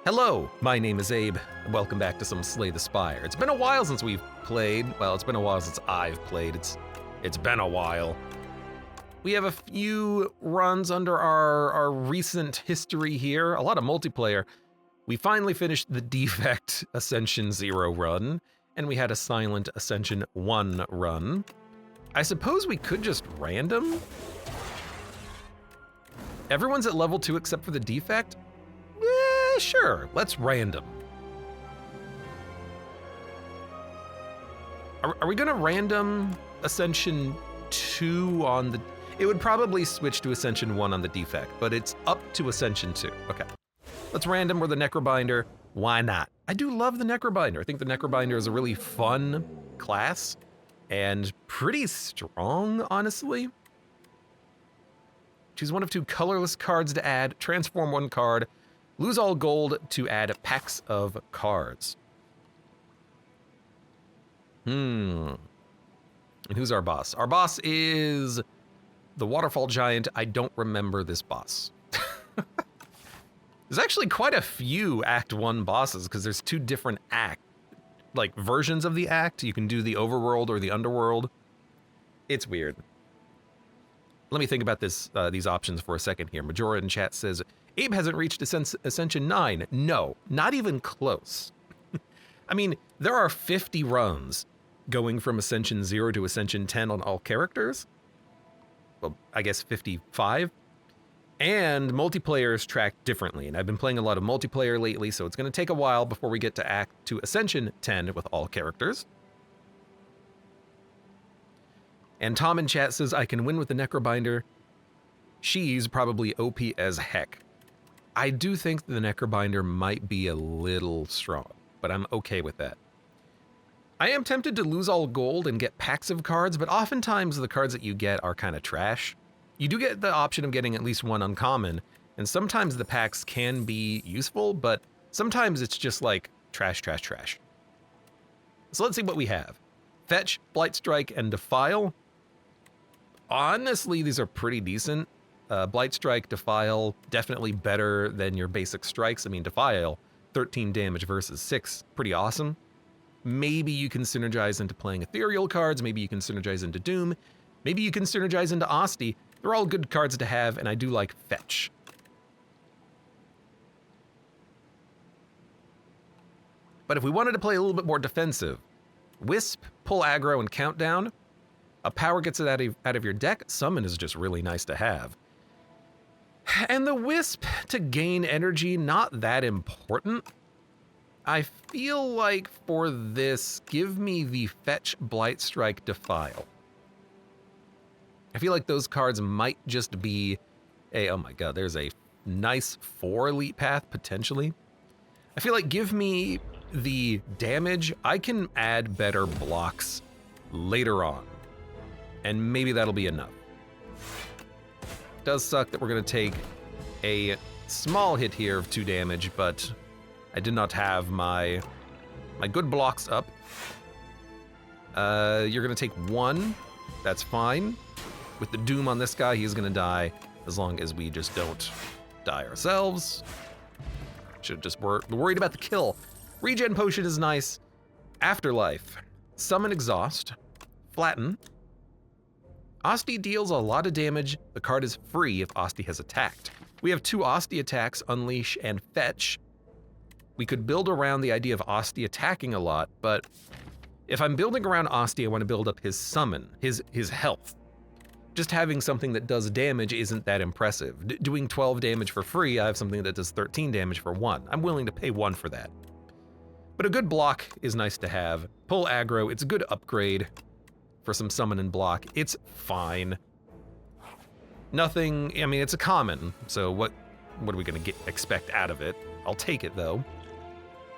Hello, my name is Abe, and welcome back to some Slay the Spire. It's been a while since we've played. Well, it's been a while since I've played. It's been a while. We have a few runs under our recent history here, a lot of multiplayer. We finally finished the Defect Ascension 0 run, and we had a Silent Ascension 1 run. I suppose we could just random? Everyone's at level 2 except for the Defect? Sure, let's random. Are we gonna random Ascension 2 on the... It would probably switch to Ascension 1 on the Defect, but it's up to Ascension 2. Okay. Let's random with the Necrobinder. Why not? I do love the Necrobinder. I think the Necrobinder is a really fun class and pretty strong, honestly. Choose one of 2 colorless cards to add, transform 1 card, lose all gold to add packs of cards. And who's our boss? Our boss is the Waterfall Giant. I don't remember this boss. There's actually quite a few Act 1 bosses because there's 2 different versions of the act. You can do the overworld or the underworld. It's weird. Let me think about this these options for a second here. Majora in chat says, Abe hasn't reached Ascension 9. No, not even close. I mean, there are 50 runs going from Ascension 0 to Ascension 10 on all characters. Well, I guess 55. And multiplayer is tracked differently. And I've been playing a lot of multiplayer lately, so it's going to take a while before we get to Ascension 10 with all characters. And Tom in chat says, I can win with the Necrobinder. She's probably OP as heck. I do think the Necrobinder might be a little strong, but I'm okay with that. I am tempted to lose all gold and get packs of cards, but oftentimes the cards that you get are kind of trash. You do get the option of getting at least 1 uncommon, and sometimes the packs can be useful, but sometimes it's just like trash, trash, trash. So let's see what we have. Fetch, Blight Strike, and Defile. Honestly, these are pretty decent. Blight Strike, Defile, definitely better than your basic strikes. I mean, Defile, 13 damage versus 6, pretty awesome. Maybe you can synergize into playing ethereal cards, maybe you can synergize into Doom, maybe you can synergize into Asti. They're all good cards to have, and I do like Fetch. But if we wanted to play a little bit more defensive, Wisp, Pull Aggro, and Countdown. A power gets it out of your deck. Summon is just really nice to have. And the Wisp to gain energy, not that important. I feel like for this, give me the Fetch, Blight Strike, Defile. I feel like those cards might just be a, oh my god, there's a nice 4 elite path, potentially. I feel like give me the damage. I can add better blocks later on, and maybe that'll be enough. Does suck that we're gonna take a small hit here of 2 damage, but I did not have my good blocks up. You're gonna take 1, that's fine. With the Doom on this guy, he's gonna die as long as we just don't die ourselves. Should just worried about the kill. Regen Potion is nice. Afterlife, Summon Exhaust, Flatten. Asti deals a lot of damage. The card is free if Asti has attacked. We have 2 Asti attacks, Unleash and Fetch. We could build around the idea of Asti attacking a lot, but if I'm building around Asti, I want to build up his summon, his health. Just having something that does damage isn't that impressive. Doing 12 damage for free, I have something that does 13 damage for 1. I'm willing to pay 1 for that. But a good block is nice to have. Pull Aggro, it's a good upgrade for some summon and block. It's fine. Nothing, I mean, it's a common, so what are we gonna expect out of it? I'll take it though.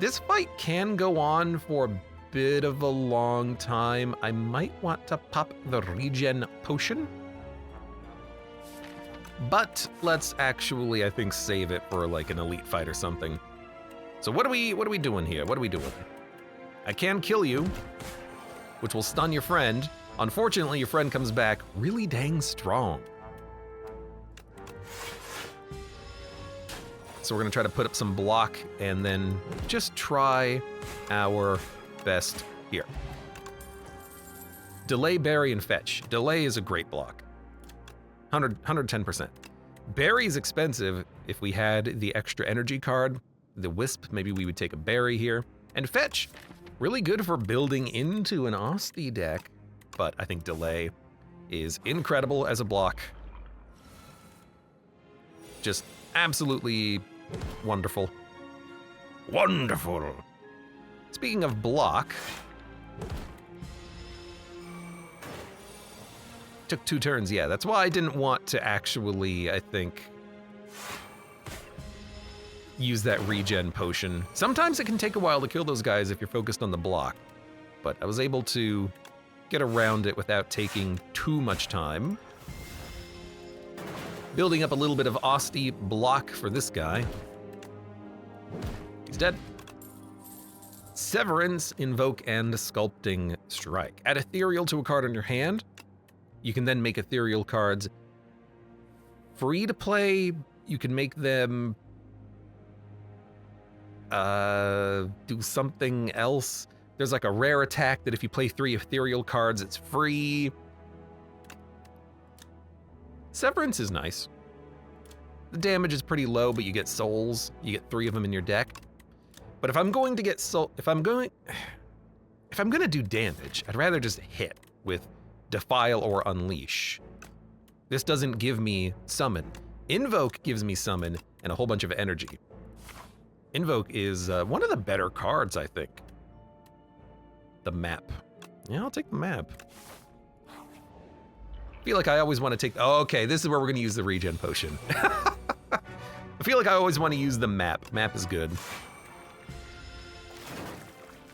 This fight can go on for a bit of a long time. I might want to pop the Regen Potion. But let's actually, I think, save it for like an elite fight or something. So what are we doing here? What are we doing? I can kill you, which will stun your friend. Unfortunately, your friend comes back really dang strong. So we're gonna try to put up some block and then just try our best here. Delay, bury, and fetch. Delay is a great block. 110%. Bury is expensive. If we had the extra energy card, the wisp, maybe we would take a berry here. And fetch, really good for building into an Osti deck, but I think delay is incredible as a block. Just absolutely wonderful. Wonderful. Speaking of block, took 2 turns, yeah, that's why I didn't want to actually, I think, use that regen potion. Sometimes it can take a while to kill those guys if you're focused on the block, but I was able to get around it without taking too much time. Building up a little bit of Osti block for this guy. He's dead. Severance, Invoke, and Sculpting Strike. Add Ethereal to a card in your hand. You can then make Ethereal cards free to play. You can make them do something else. There's like a rare attack that if you play 3 Ethereal cards, it's free. Severance is nice. The damage is pretty low, but you get souls. You get 3 of them in your deck. But if I'm going to get if I'm gonna do damage, I'd rather just hit with Defile or Unleash. This doesn't give me summon. Invoke gives me summon and a whole bunch of energy. Invoke is one of the better cards, I think. The map. Yeah, I'll take the map. I feel like I always want to take, oh, okay, this is where we're gonna use the regen potion. I feel like I always want to use the map. Map is good.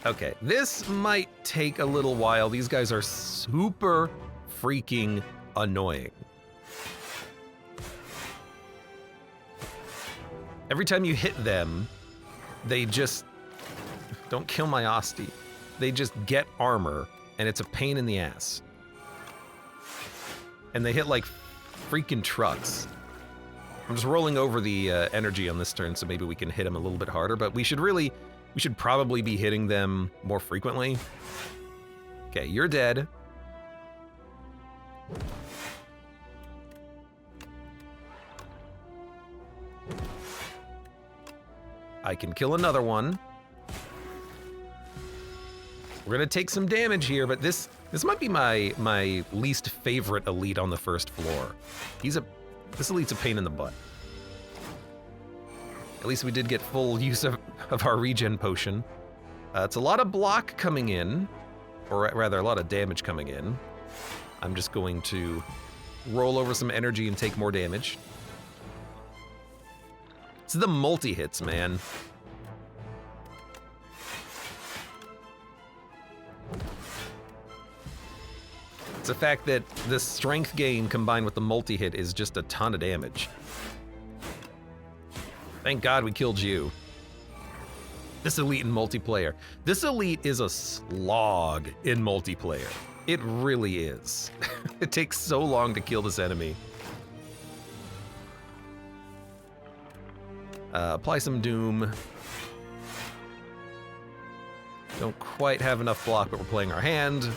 Okay, this might take a little while. These guys are super freaking annoying. Every time you hit them, they just, don't kill my Osti. They just get armor, and it's a pain in the ass. And they hit like freaking trucks. I'm just rolling over the energy on this turn, so maybe we can hit them a little bit harder, but we should probably be hitting them more frequently. Okay, you're dead. I can kill another one. We're gonna take some damage here, but this might be my least favorite elite on the first floor. This elite's a pain in the butt. At least we did get full use of our regen potion. It's a lot of block coming in, or rather a lot of damage coming in. I'm just going to roll over some energy and take more damage. It's the multi-hits, man. It's the fact that the strength gain combined with the multi-hit is just a ton of damage. Thank God we killed you. This elite in multiplayer. This elite is a slog in multiplayer. It really is. It takes so long to kill this enemy. Apply some Doom. Don't quite have enough block, but we're playing our hand.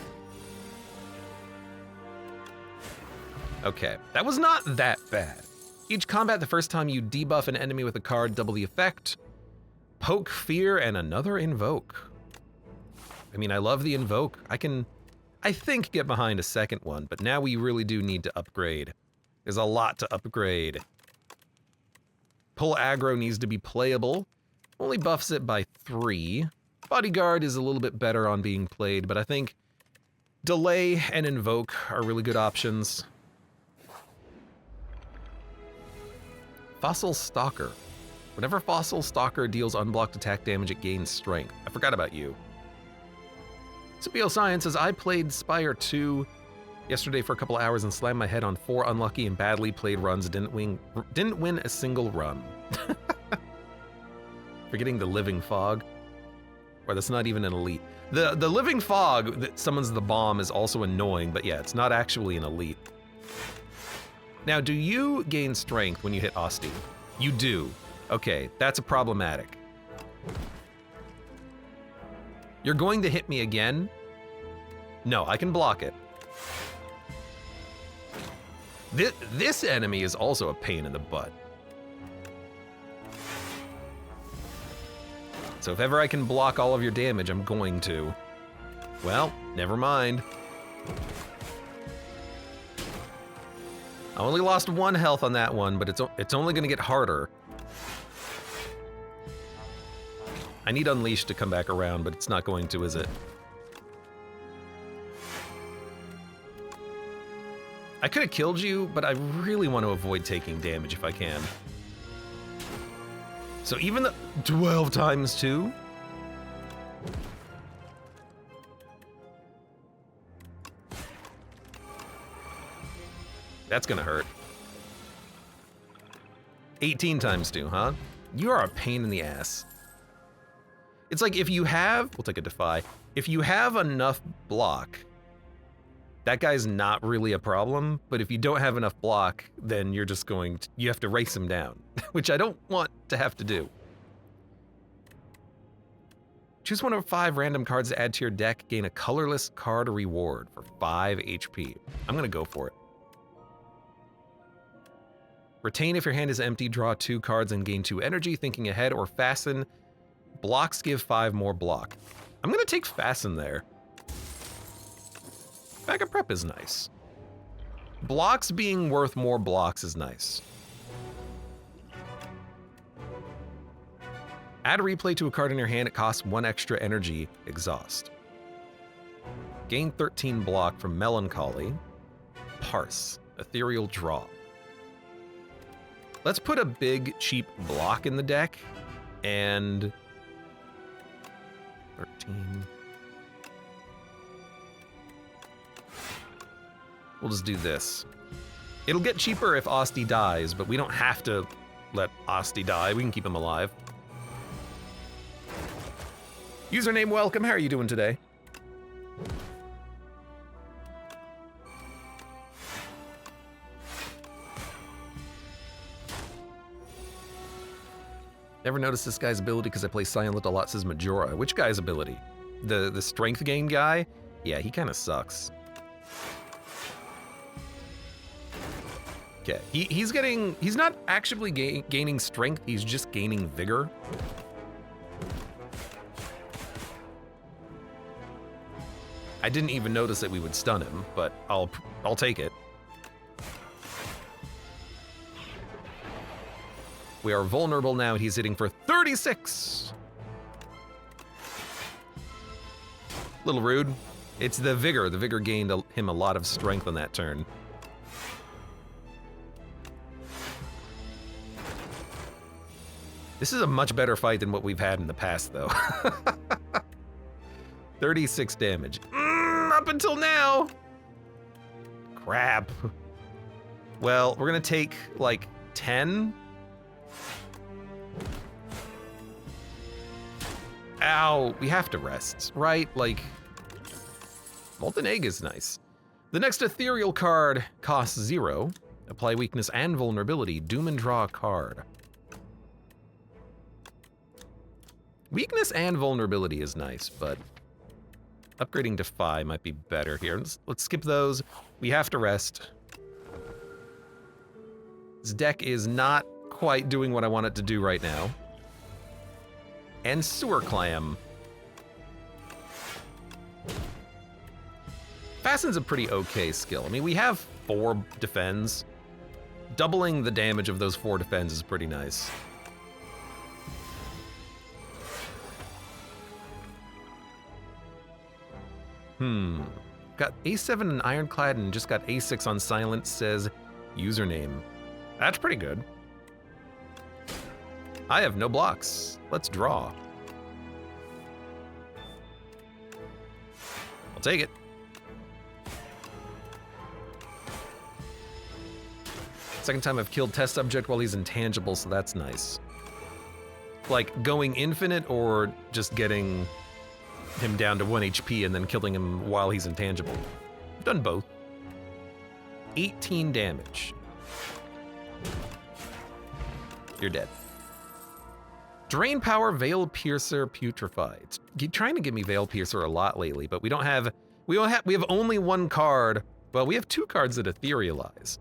Okay, that was not that bad. Each combat, the first time you debuff an enemy with a card, double the effect. Poke Fear and another Invoke. I mean, I love the Invoke. I think, get behind a second one, but now we really do need to upgrade. There's a lot to upgrade. Pull Aggro needs to be playable. Only buffs it by 3. Bodyguard is a little bit better on being played, but I think Delay and Invoke are really good options. Fossil Stalker. Whenever Fossil Stalker deals unblocked attack damage, it gains strength. I forgot about you. Scipio Science says, I played Spire 2 yesterday for a couple hours and slammed my head on 4 unlucky and badly played runs. Didn't win a single run. Forgetting the Living Fog. Or that's not even an elite. The Living Fog that summons the bomb is also annoying, but yeah, it's not actually an elite. Now, do you gain strength when you hit Osti? You do. Okay, that's problematic. You're going to hit me again? No, I can block it. This enemy is also a pain in the butt. So if ever I can block all of your damage, I'm going to. Well, never mind. I only lost 1 health on that one, but it's only gonna get harder. I need Unleash to come back around, but it's not going to, is it? I could have killed you, but I really want to avoid taking damage if I can. So even the 12 times 2? That's gonna hurt. 18 times 2, huh? You are a pain in the ass. It's like if you have, we'll take a defy. If you have enough block, that guy's not really a problem, but if you don't have enough block, then you're just going to, you have to race him down, which I don't want to have to do. Choose one of 5 random cards to add to your deck, gain a colorless card reward for 5 HP. I'm gonna go for it. Retain if your hand is empty, draw 2 cards and gain 2 energy, thinking ahead, or fasten. Blocks give 5 more block. I'm gonna take fasten there. Backup prep is nice. Blocks being worth more blocks is nice. Add a replay to a card in your hand, it costs 1 extra energy, exhaust. Gain 13 block from Melancholy. Parse, ethereal draw. Let's put a big, cheap block in the deck, and 13. We'll just do this. It'll get cheaper if Osti dies, but we don't have to let Osti die. We can keep him alive. Username welcome, how are you doing today? Never noticed this guy's ability because I play Silent a lot, says Majora. Which guy's ability? The strength gain guy? Yeah, he kind of sucks. Okay, he's not actually gaining strength, he's just gaining vigor. I didn't even notice that we would stun him, but I'll take it. We are vulnerable now. He's hitting for 36. Little rude. It's the vigor. The vigor gained him a lot of strength on that turn. This is a much better fight than what we've had in the past, though. 36 damage. Up until now. Crap. Well, we're gonna take like 10. Ow, we have to rest, right? Like, Molten Egg is nice. The next ethereal card costs 0. Apply weakness and vulnerability. Doom and draw a card. Weakness and vulnerability is nice, but upgrading Defy might be better here. Let's skip those. We have to rest. This deck is not quite doing what I want it to do right now. And Sewer Clam. Fasten's a pretty okay skill. I mean, we have 4 defends. Doubling the damage of those 4 defends is pretty nice. Got A7 and Ironclad and just got A6 on Silent, says username. That's pretty good. I have no blocks. Let's draw. I'll take it. Second time I've killed test subject while he's intangible, so that's nice. Like going infinite or just getting him down to 1 HP and then killing him while he's intangible. I've done both. 18 damage. You're dead. Drain power, Veil Piercer, Putrefy. It's trying to give me Veil Piercer a lot lately, but we have only one card. Well, we have 2 cards that etherealize.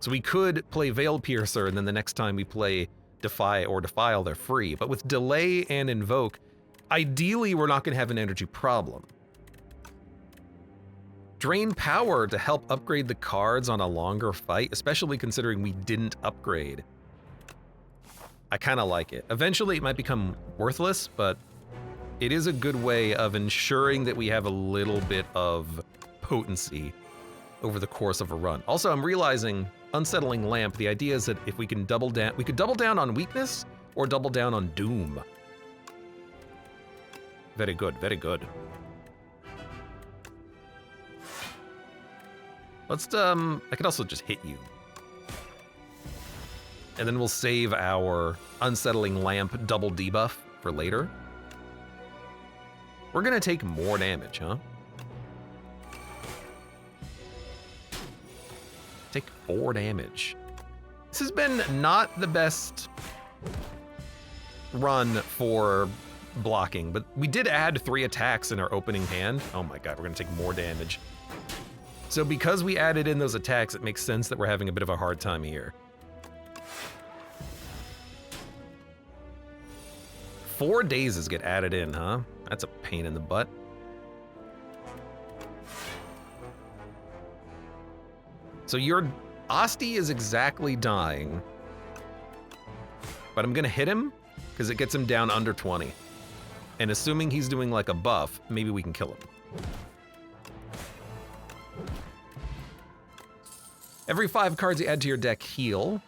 So we could play Veil Piercer, and then the next time we play Defy or Defile, they're free. But with Delay and Invoke, ideally we're not going to have an energy problem. Drain power to help upgrade the cards on a longer fight, especially considering we didn't upgrade. I kind of like it. Eventually it might become worthless, but it is a good way of ensuring that we have a little bit of potency over the course of a run. Also, I'm realizing Unsettling Lamp, the idea is that if we can double down, we could double down on weakness or double down on doom. Very good, very good. Let's, I could also just hit you. And then we'll save our Unsettling Lamp double debuff for later. We're gonna take more damage, huh? Take 4 damage. This has been not the best run for blocking, but we did add 3 attacks in our opening hand. Oh my god, we're gonna take more damage. So because we added in those attacks, it makes sense that we're having a bit of a hard time here. 4 dazes get added in, huh? That's a pain in the butt. So your Asti is exactly dying, but I'm gonna hit him because it gets him down under 20. And assuming he's doing like a buff, maybe we can kill him. Every 5 cards you add to your deck heal.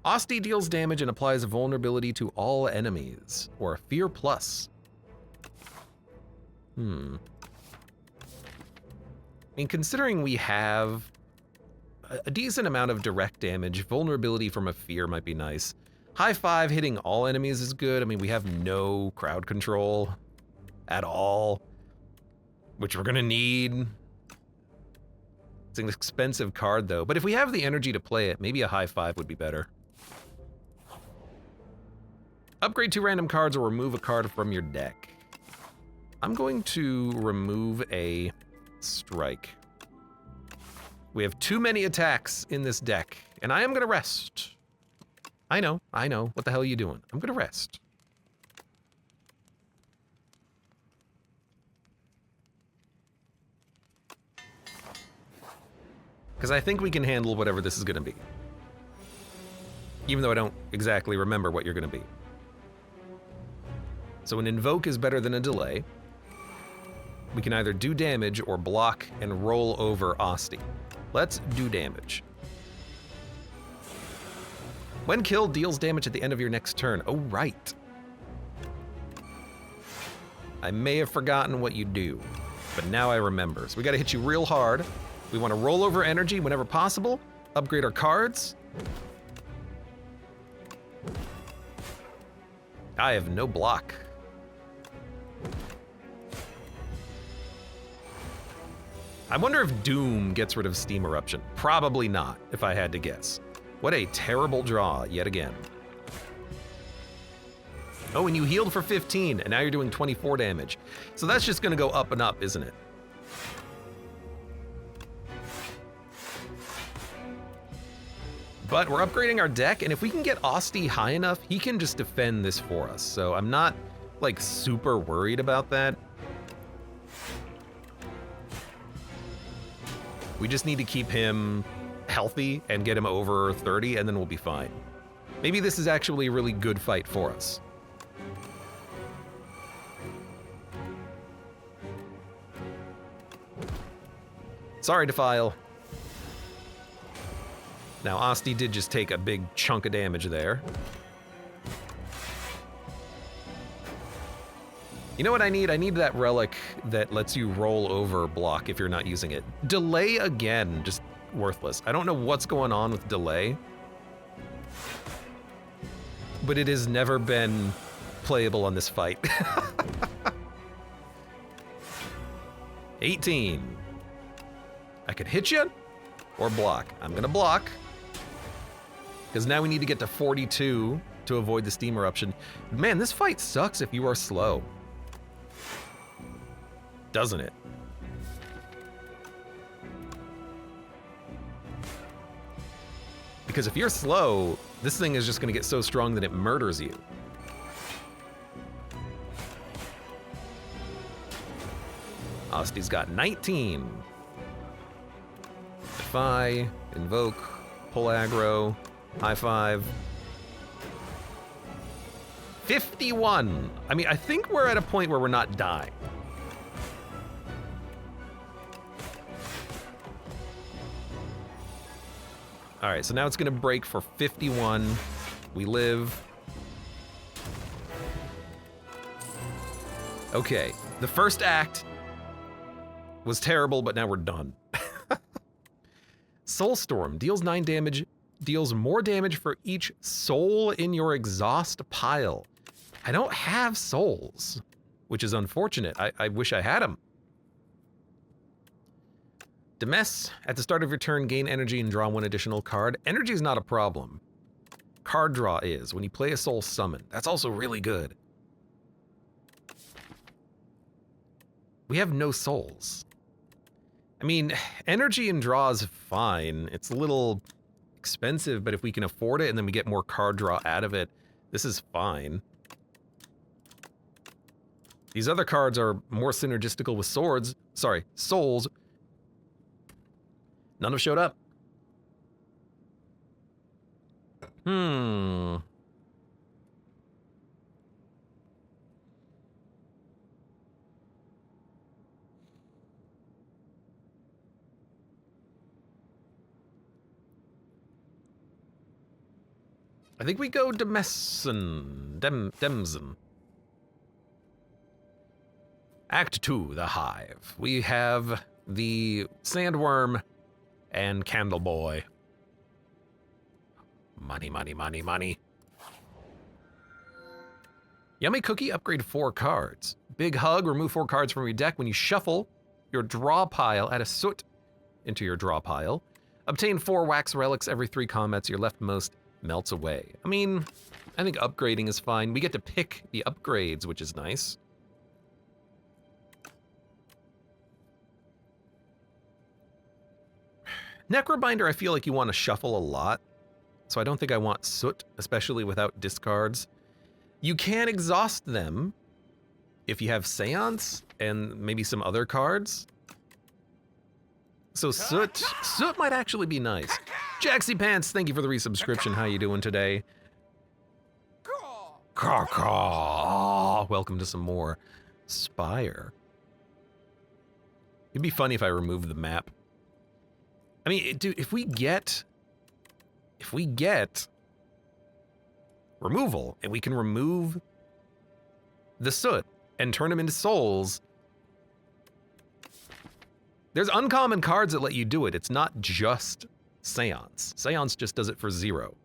Asti deals damage and applies vulnerability to all enemies, or Fear Plus. I mean, considering we have a decent amount of direct damage, vulnerability from a fear might be nice. High 5 hitting all enemies is good. I mean, we have no crowd control at all, which we're gonna need. It's an expensive card though, but if we have the energy to play it, maybe a high 5 would be better. Upgrade 2 random cards or remove a card from your deck. I'm going to remove a strike. We have too many attacks in this deck, and I am gonna rest. I know. What the hell are you doing? I'm gonna rest. Because I think we can handle whatever this is gonna be. Even though I don't exactly remember what you're gonna be. So an invoke is better than a delay. We can either do damage or block and roll over Asti. Let's do damage. When killed, deals damage at the end of your next turn. Oh, right. I may have forgotten what you do, but now I remember. So we gotta hit you real hard. We wanna roll over energy whenever possible, upgrade our cards. I have no block. I wonder if Doom gets rid of Steam Eruption. Probably not, if I had to guess. What a terrible draw, yet again. Oh, and you healed for 15, and now you're doing 24 damage. So that's just gonna go up and up, isn't it? But we're upgrading our deck, and if we can get Asti high enough, he can just defend this for us. So I'm not, like, super worried about that. We just need to keep him healthy and get him over 30, and then we'll be fine. Maybe this is actually a really good fight for us. Sorry, Defile. Now, Asti did just take a big chunk of damage there. You know what I need? I need that relic that lets you roll over block if you're not using it. Delay again, just worthless. I don't know what's going on with delay, but it has never been playable on this fight. 18. I could hit you or block. I'm gonna block, because now we need to get to 42 to avoid the steam eruption. Man, this fight sucks if you are slow. Doesn't it? Because if you're slow, this thing is just gonna get so strong that it murders you. Osty's got 19. Defy, invoke, pull aggro, high five. 51. I mean, I think we're at a point where we're not dying. All right, so now it's gonna break for 51. We live. Okay, the first act was terrible, but now we're done. Soulstorm deals 9 damage, deals more damage for each soul in your exhaust pile. I don't have souls, which is unfortunate. I wish I had them. Demes, at the start of your turn, gain energy and draw 1 additional card. Energy is not a problem. Card draw is, when you play a soul summon. That's also really good. We have no souls. I mean, energy and draw is fine. It's a little expensive, but if we can afford it and then we get more card draw out of it, this is fine. These other cards are more synergistical with souls. None have showed up. I think we go Demesen. Act 2, the Hive. We have the Sandworm and Candleboy. Money, money, money, money. Yummy Cookie, upgrade 4 cards. Big Hug, remove 4 cards from your deck. When you shuffle your draw pile, add a soot into your draw pile. Obtain 4 wax relics every 3 combats. Your leftmost melts away. I mean, I think upgrading is fine. We get to pick the upgrades, which is nice. Necrobinder, I feel like you want to shuffle a lot, so I don't think I want soot, especially without discards. You can exhaust them if you have Seance and maybe some other cards. So soot might actually be nice. Jaxie Pants, thank you for the resubscription. How you doing today? Caw. Welcome to some more Spire. It'd be funny if I removed the map. I mean, dude, if we get removal and we can remove the soot and turn them into souls, there's uncommon cards that let you do it. It's not just Seance. Seance just does it for 0.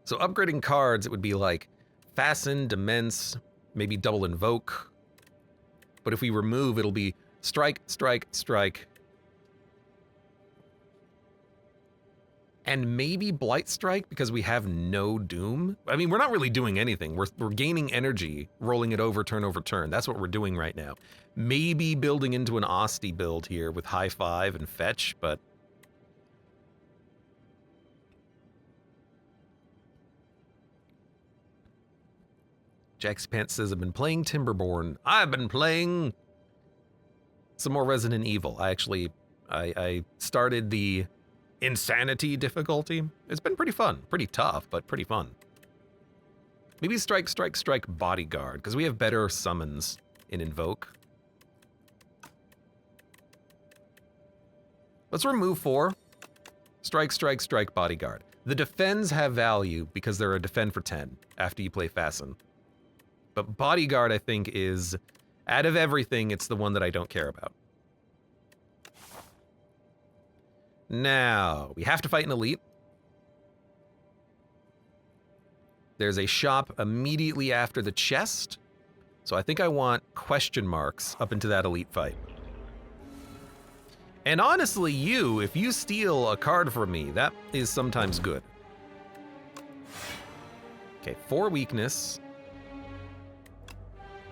So upgrading cards, it would be like Fasten, Demence, maybe double Invoke. But if we remove, it'll be Strike, Strike, Strike. And maybe Blight Strike because we have no Doom. I mean, we're not really doing anything. We're gaining energy, rolling it over turn over turn. That's what we're doing right now. Maybe building into an Osty build here with High Five and Fetch, but... Jax Pants says, I've been playing Timberborn. I've been playing some more Resident Evil. I started the Insanity difficulty. It's been pretty fun. Pretty tough, but pretty fun. Maybe Strike, Strike, Strike Bodyguard, because we have better summons in Invoke. Let's remove 4. Strike, Strike, Strike Bodyguard. The defends have value because they're a defend for 10 after you play Fasten. But Bodyguard, I think, is, out of everything, it's the one that I don't care about. Now, we have to fight an elite. There's a shop immediately after the chest. So I think I want question marks up into that elite fight. And honestly, if you steal a card from me, that is sometimes good. Okay, 4 weakness.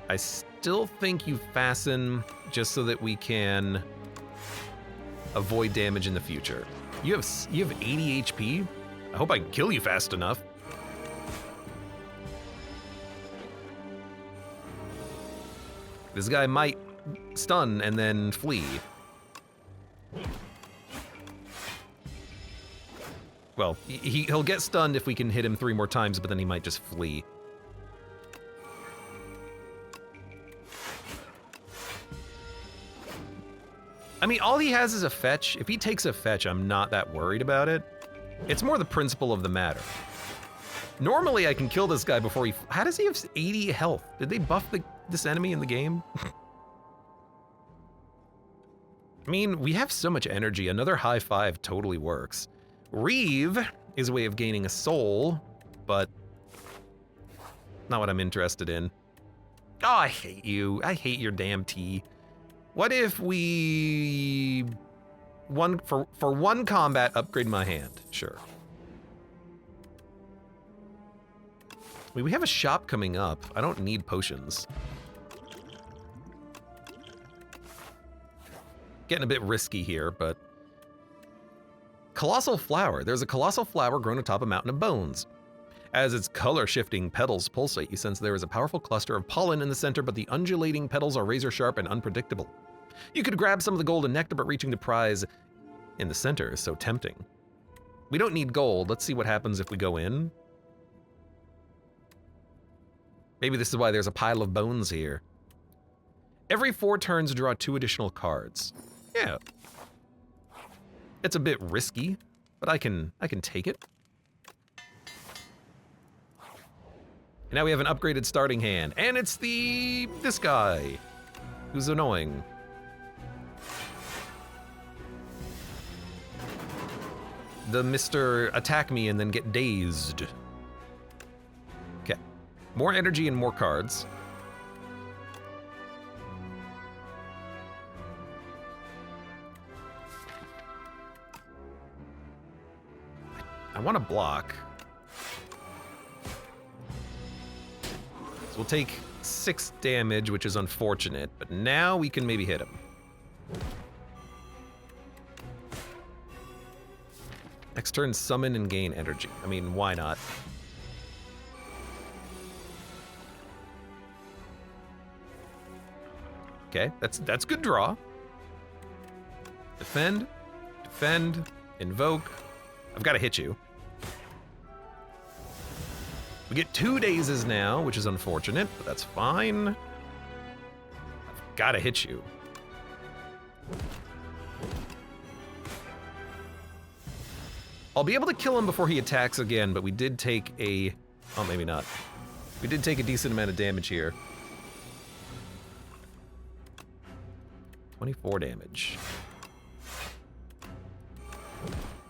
I still think you fasten just so that we can avoid damage in the future. You have 80 HP? I hope I can kill you fast enough. This guy might stun and then flee. Well, he'll get stunned if we can hit him 3 more times, but then he might just flee. I mean, all he has is a fetch. If he takes a fetch, I'm not that worried about it. It's more the principle of the matter. Normally, I can kill this guy before he... How does he have 80 health? Did they buff this enemy in the game? I mean, we have so much energy. Another high 5 totally works. Reeve is a way of gaining a soul, but not what I'm interested in. Oh, I hate you. I hate your damn tea. What if we... For one combat, upgrade my hand? Sure. We have a shop coming up. I don't need potions. Getting a bit risky here, but... Colossal flower. There's a colossal flower grown atop a mountain of bones. As its color-shifting petals pulsate, you sense there is a powerful cluster of pollen in the center, but the undulating petals are razor-sharp and unpredictable. You could grab some of the golden nectar, but reaching the prize in the center is so tempting. We don't need gold. Let's see what happens if we go in. Maybe this is why there's a pile of bones here. Every 4 turns, draw 2 additional cards. Yeah. It's a bit risky, but I can take it. And now we have an upgraded starting hand, and it's this guy, who's annoying. The Mr. Attack me and then get dazed. Okay, more energy and more cards. I want to block. So we'll take 6 damage, which is unfortunate, but now we can maybe hit him. Next turn, summon and gain energy. I mean, why not? Okay, that's good draw. Defend, invoke. I've got to hit you. We get 2 dazes now, which is unfortunate, but that's fine. I've got to hit you. I'll be able to kill him before he attacks again, but we did take a... Oh, maybe not. We did take a decent amount of damage here. 24 damage.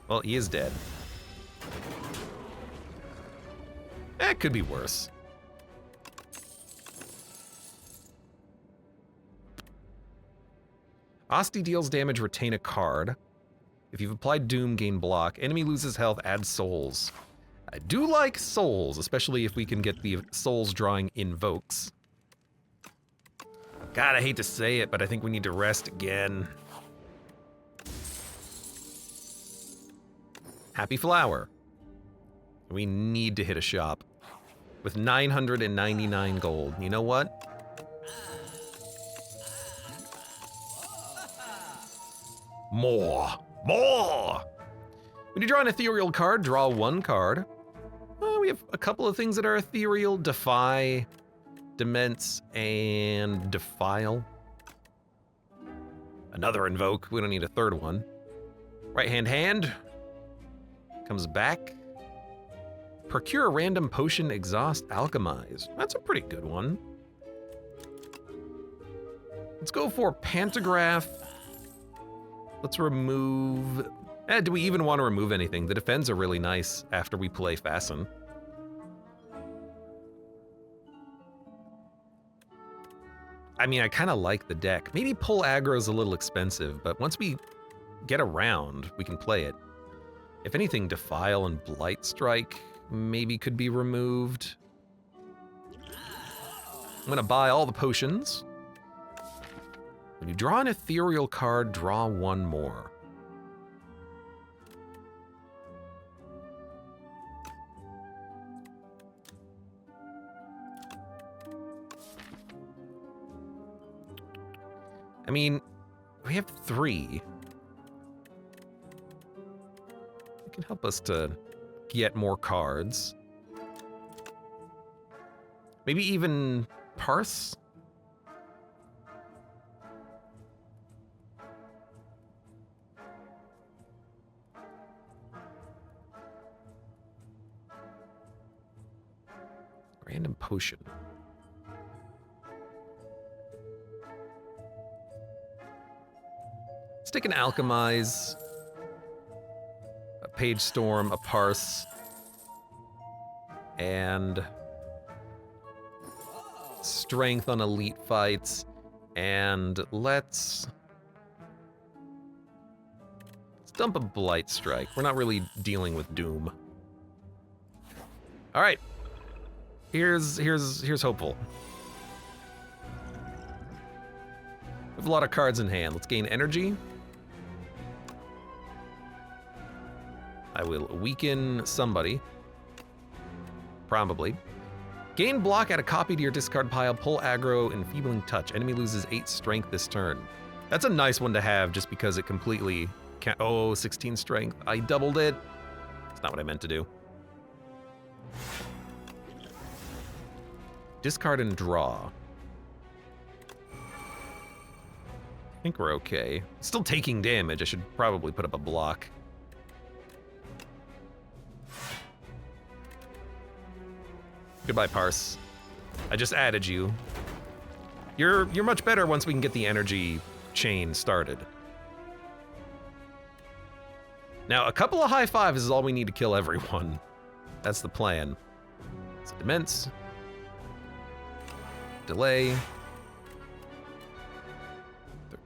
Well, he is dead. That could be worse. Asti deals damage, retain a card. If you've applied Doom, gain block. Enemy loses health, add souls. I do like souls, especially if we can get the souls drawing invokes. God, I hate to say it, but I think we need to rest again. Happy Flower. We need to hit a shop. With 999 gold. You know what? More. When you draw an ethereal card, draw 1 card. We have a couple of things that are ethereal. Defy, Demence, and Defile. Another invoke. We don't need a 3rd one. Right hand. Comes back. Procure a random potion, exhaust, alchemize. That's a pretty good one. Let's go for Pantograph. Let's remove... do we even want to remove anything? The defends are really nice after we play Fasten. I mean, I kind of like the deck. Maybe Pull Aggro is a little expensive, but once we get around, we can play it. If anything, Defile and Blight Strike maybe could be removed. I'm gonna buy all the potions. When you draw an ethereal card, draw one more. I mean, we have 3. It can help us to get more cards. Maybe even parse? Random potion. Stick an alchemize, a page storm, a parse, and strength on elite fights, and let's dump a blight strike. We're not really dealing with doom. All right, here's hopeful. We have a lot of cards in hand. Let's gain energy. I will weaken somebody. Probably. Gain block, add a copy to your discard pile, pull aggro, enfeebling touch. Enemy loses 8 strength this turn. That's a nice one to have just because it completely can't. Oh, 16 strength. I doubled it. That's not what I meant to do. Discard and draw. I think we're okay. Still taking damage. I should probably put up a block. Goodbye, Parse. I just added you. You're much better once we can get the energy chain started. Now, a couple of high fives is all we need to kill everyone. That's the plan. So, Demence. Delay.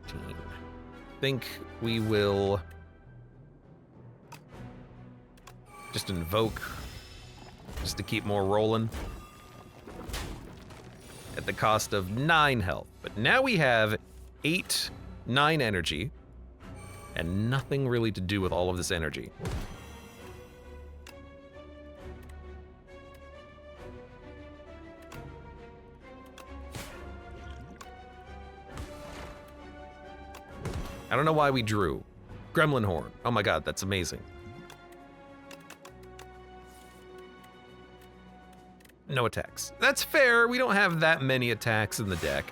13. I think we will just invoke just to keep more rolling at the cost of 9 health. But now we have 9 energy and nothing really to do with all of this energy. I don't know why we drew. Gremlin Horn. Oh my god, that's amazing. No attacks. That's fair. We don't have that many attacks in the deck.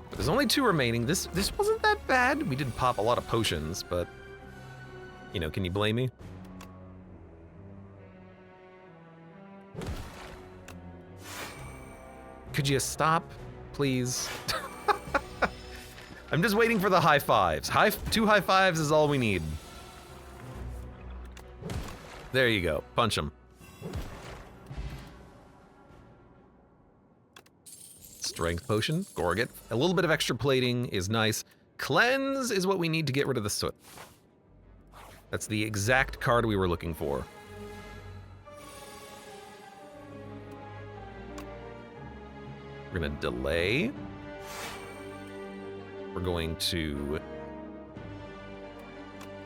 But there's only 2 remaining. This wasn't that bad. We did pop a lot of potions, but you know, can you blame me? Could you stop, please? I'm just waiting for the high fives. 2 high fives is all we need. There you go. Punch him. Strength potion, Gorget. A little bit of extra plating is nice. Cleanse is what we need to get rid of the soot. That's the exact card we were looking for. We're gonna delay. We're going to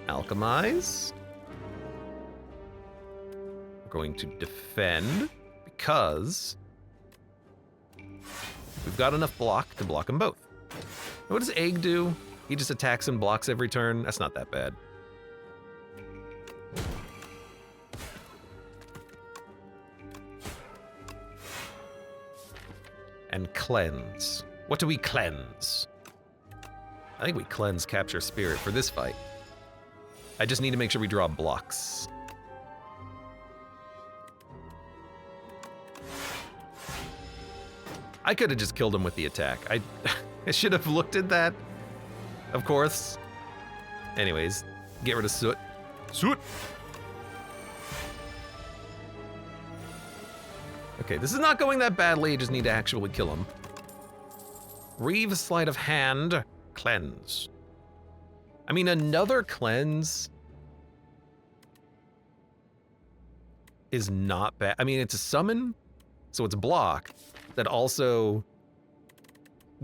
alchemize. Going to defend because we've got enough block to block them both. And what does Egg do? He just attacks and blocks every turn. That's not that bad. And cleanse. What do we cleanse? I think we cleanse Capture Spirit for this fight. I just need to make sure we draw blocks. I could have just killed him with the attack. I should have looked at that, of course. Anyways, get rid of Soot. Soot! Okay, this is not going that badly. I just need to actually kill him. Reeve Sleight of Hand. Cleanse. I mean, another cleanse is not bad. I mean, it's a summon, so it's block that also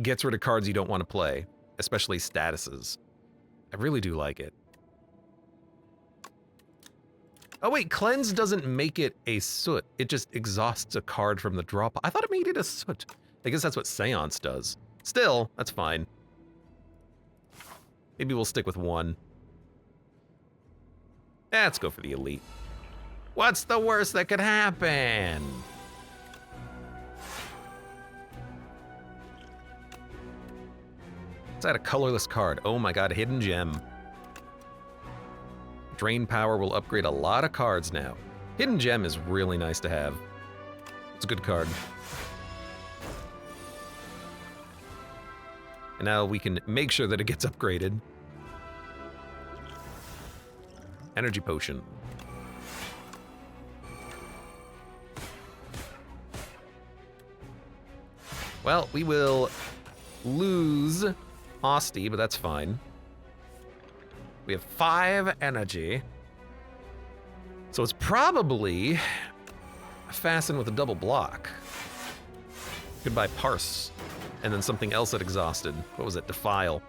gets rid of cards you don't want to play, especially statuses. I really do like it. Oh wait, cleanse doesn't make it a soot. It just exhausts a card from the draw. I thought it made it a soot. I guess that's what Seance does. Still, that's fine. Maybe we'll stick with one. Let's go for the elite. What's the worst that could happen? Let's add a colorless card. Oh my god, hidden gem. Drain power will upgrade a lot of cards now. Hidden gem is really nice to have. It's a good card. And now we can make sure that it gets upgraded. Energy potion. Well, we will lose Osty, but that's fine. We have 5 energy. So it's probably fasten with a double block. Goodbye, Parse. And then something else that exhausted. What was it? Defile.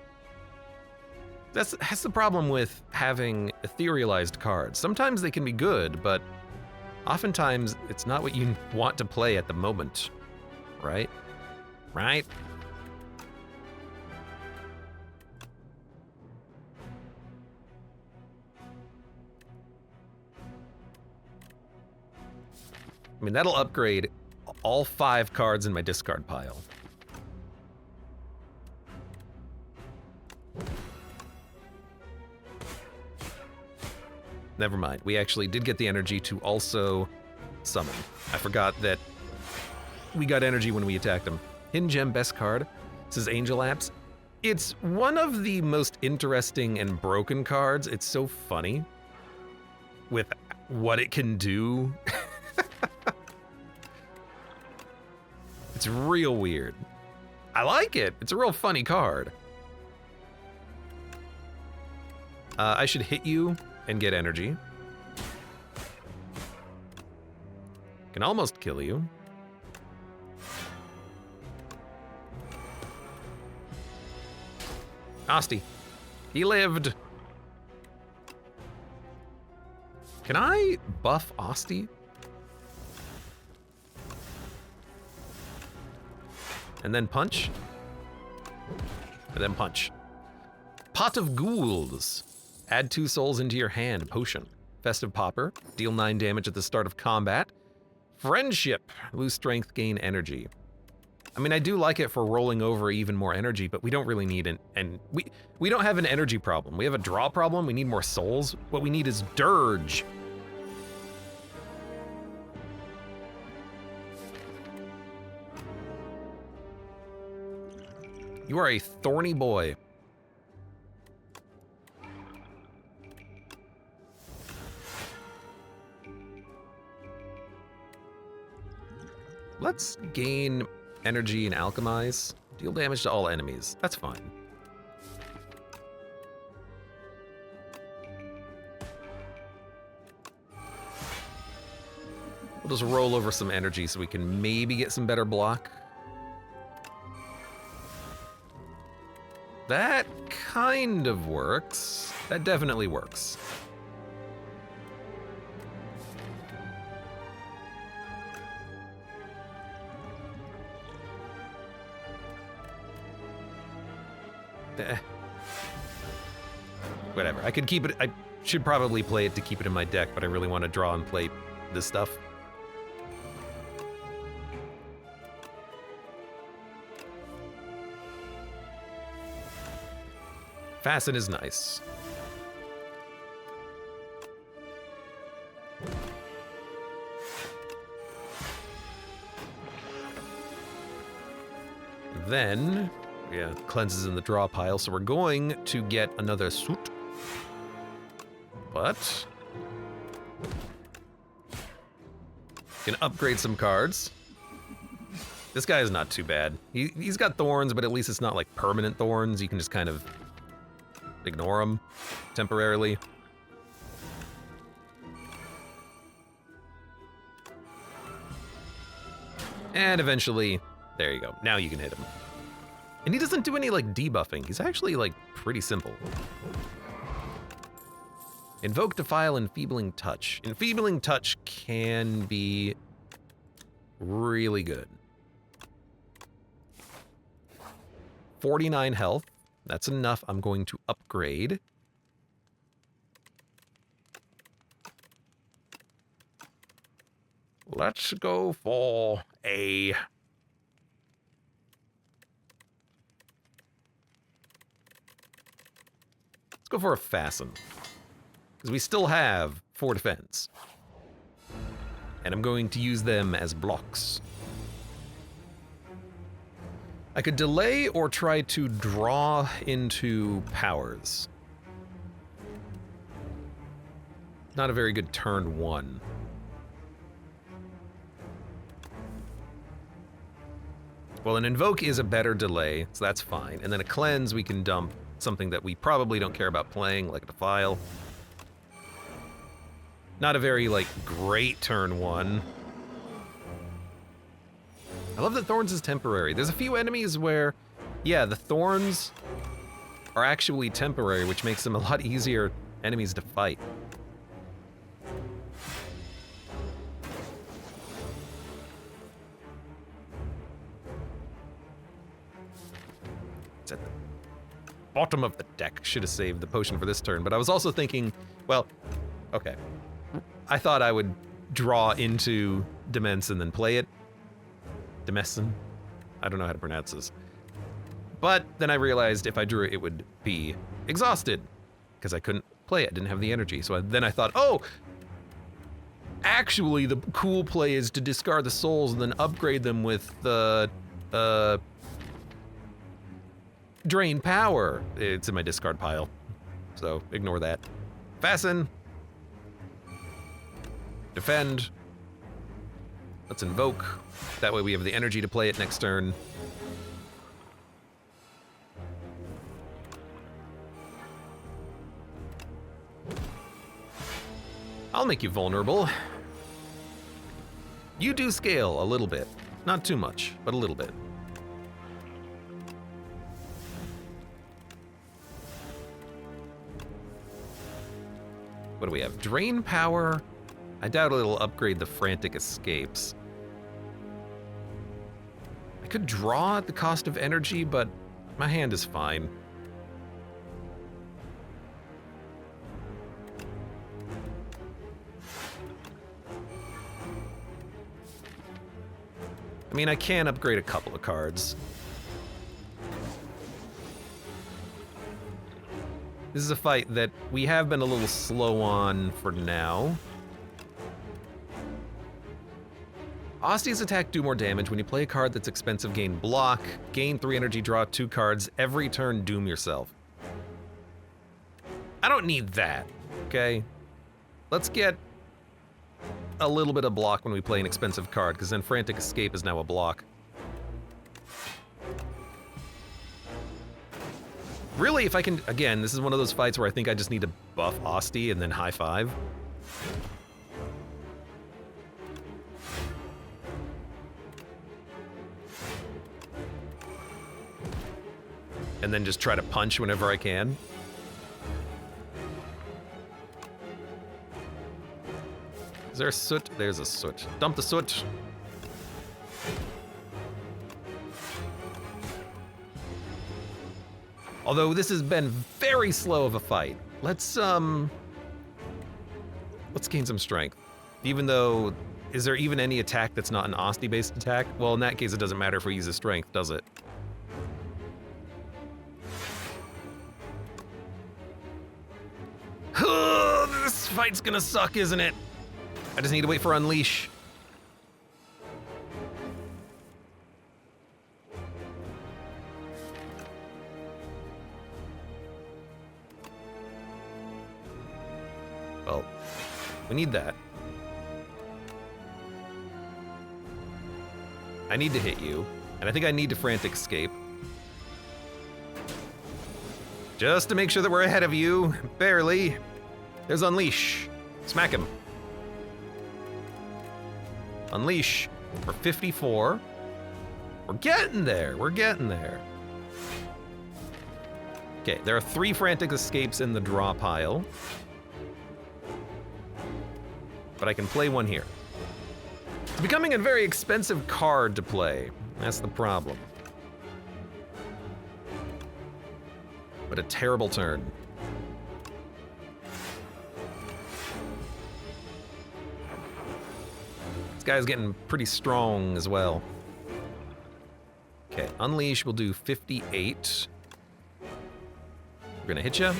That's the problem with having etherealized cards. Sometimes they can be good, but oftentimes it's not what you want to play at the moment. Right? Right? I mean, that'll upgrade all 5 cards in my discard pile. Never mind. We actually did get the energy to also summon. I forgot that we got energy when we attacked him. Hidden Gem, best card. This is Angel Apps. It's one of the most interesting and broken cards. It's so funny with what it can do. It's real weird. I like it. It's a real funny card. I should hit you and get energy. Can almost kill you. Osty. He lived. Can I buff Osty? And then punch. And then punch. Pot of Ghouls. Add 2 souls into your hand. Potion. Festive Popper. Deal 9 damage at the start of combat. Friendship. Lose strength, gain energy. I mean, I do like it for rolling over even more energy, but we don't really need it. And we don't have an energy problem. We have a draw problem. We need more souls. What we need is Dirge. You are a thorny boy. Let's gain energy and alchemize. Deal damage to all enemies. That's fine. We'll just roll over some energy so we can maybe get some better block. That kind of works. That definitely works. Whatever. I could keep it. I should probably play it to keep it in my deck, but I really want to draw and play this stuff. Fasten is nice. Then, yeah, cleanses in the draw pile, so we're going to get another suit. But can upgrade some cards. This guy is not too bad. He's got thorns, but at least it's not like permanent thorns. You can just kind of ignore them temporarily. And eventually, there you go. Now you can hit him. And he doesn't do any, like, debuffing. He's actually, like, pretty simple. Invoke, Defile, Enfeebling Touch. Enfeebling Touch can be really good. 49 health. That's enough. I'm going to upgrade. Let's go for a... Let's go for a Fasten. Because we still have 4 defense. And I'm going to use them as blocks. I could delay or try to draw into powers. Not a very good turn 1. Well, an Invoke is a better delay, so that's fine. And then a Cleanse, we can dump something that we probably don't care about playing, like a Defile. Not a very, like, great turn 1. I love that Thorns is temporary. There's a few enemies where, yeah, the Thorns are actually temporary, which makes them a lot easier enemies to fight. It's at the bottom of the deck. Should have saved the potion for this turn, but I was also thinking, well, okay. I thought I would draw into Demence and then play it. Demessen? I don't know how to pronounce this. But then I realized if I drew it, it would be exhausted because I couldn't play it. I didn't have the energy. So then I thought, oh, actually the cool play is to discard the souls and then upgrade them with the drain power. It's in my discard pile, so ignore that. Fasten. Defend. Let's invoke. That way we have the energy to play it next turn. I'll make you vulnerable. You do scale a little bit. Not too much, but a little bit. What do we have? Drain power. I doubt it'll upgrade the frantic escapes. I could draw at the cost of energy, but my hand is fine. I mean, I can upgrade a couple of cards. This is a fight that we have been a little slow on for now. Osti's attack do more damage. When you play a card that's expensive, gain block, gain 3 energy, draw 2 cards. Every turn, doom yourself. I don't need that, okay? Let's get a little bit of block when we play an expensive card, because then Frantic Escape is now a block. Really, if I can, again, this is one of those fights where I think I just need to buff Osti and then high five. And then just try to punch whenever I can. Is there a soot? There's a soot. Dump the soot. Although this has been very slow of a fight. Let's gain some strength. Even though, is there even any attack that's not an Osti-based attack? Well, in that case, it doesn't matter if we use a strength, does it? This fight's gonna suck, isn't it? I just need to wait for Unleash. Well, we need that. I need to hit you, and I think I need to Frantic Escape. Just to make sure that we're ahead of you, barely. There's Unleash. Smack him. Unleash for 54. We're getting there, we're getting there. Okay, there are 3 frantic escapes in the draw pile. But I can play one here. It's becoming a very expensive card to play. That's the problem. But a terrible turn. This guy's getting pretty strong as well. Okay, Unleash will do 58. We're gonna hit ya.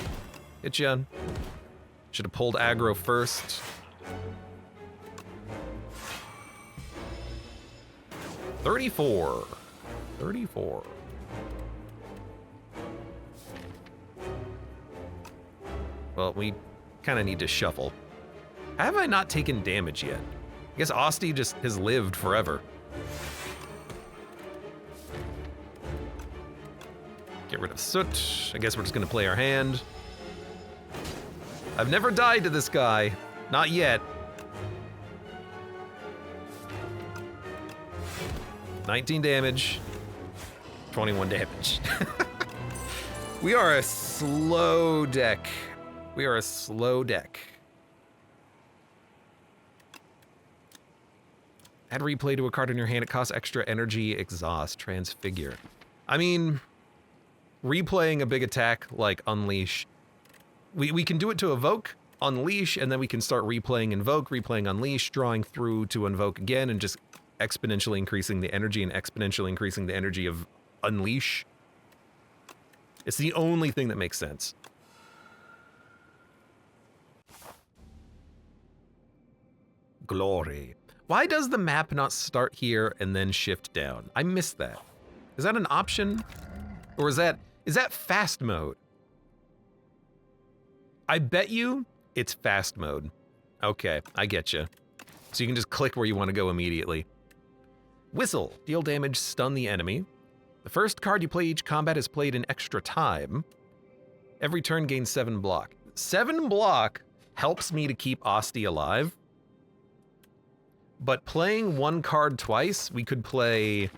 Hit ya. Should have pulled aggro first. 34. 34. Well, we kind of need to shuffle. Have I not taken damage yet? I guess Asti just has lived forever. Get rid of Soot. I guess we're just gonna play our hand. I've never died to this guy. Not yet. 19 damage. 21 damage. We are a slow deck. We are a slow deck. Add replay to a card in your hand. It costs extra energy, exhaust, transfigure. I mean, replaying a big attack like Unleash, we can do it to evoke, Unleash, and then we can start replaying Invoke, replaying Unleash, drawing through to Invoke again, and just exponentially increasing the energy and exponentially increasing the energy of Unleash. It's the only thing that makes sense. Glory. Why does the map not start here and then shift down? I missed that. Is that an option? Or is that fast mode? I bet you it's fast mode. Okay, I get you. So you can just click where you want to go immediately. Whistle. Deal damage, stun the enemy. The first card you play each combat is played in extra time. Every turn gains 7 block. 7 block helps me to keep Asti alive. But playing one card twice, we could play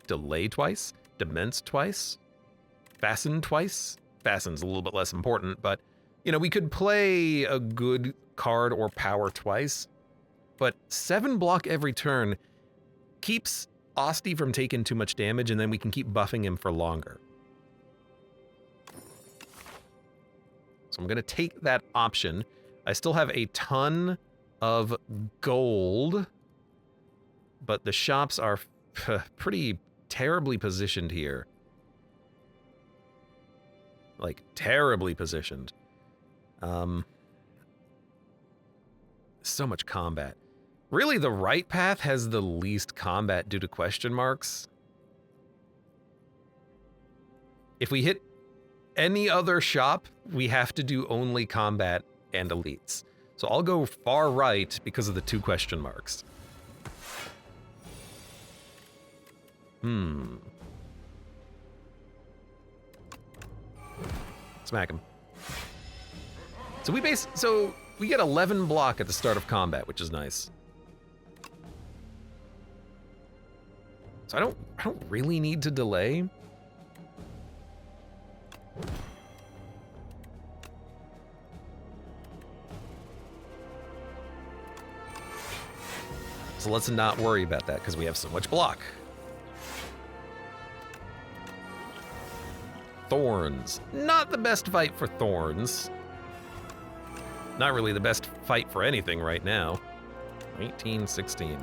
Delay twice, Demence twice, Fasten twice. Fasten's a little bit less important, but you know, we could play a good card or power twice. But 7 block every turn keeps Asti from taking too much damage, and then we can keep buffing him for longer. So I'm gonna take that option. I still have a ton of gold, but the shops are pretty terribly positioned here. Like, terribly positioned. So much combat. Really, the right path has the least combat due to question marks. If we hit any other shop, we have to do only combat and elites. So I'll go far right because of the 2 question marks. Smack him. So we get 11 block at the start of combat, which is nice. So I don't really need to delay. So let's not worry about that because we have so much block. Thorns. Not the best fight for Thorns. Not really the best fight for anything right now. 1916.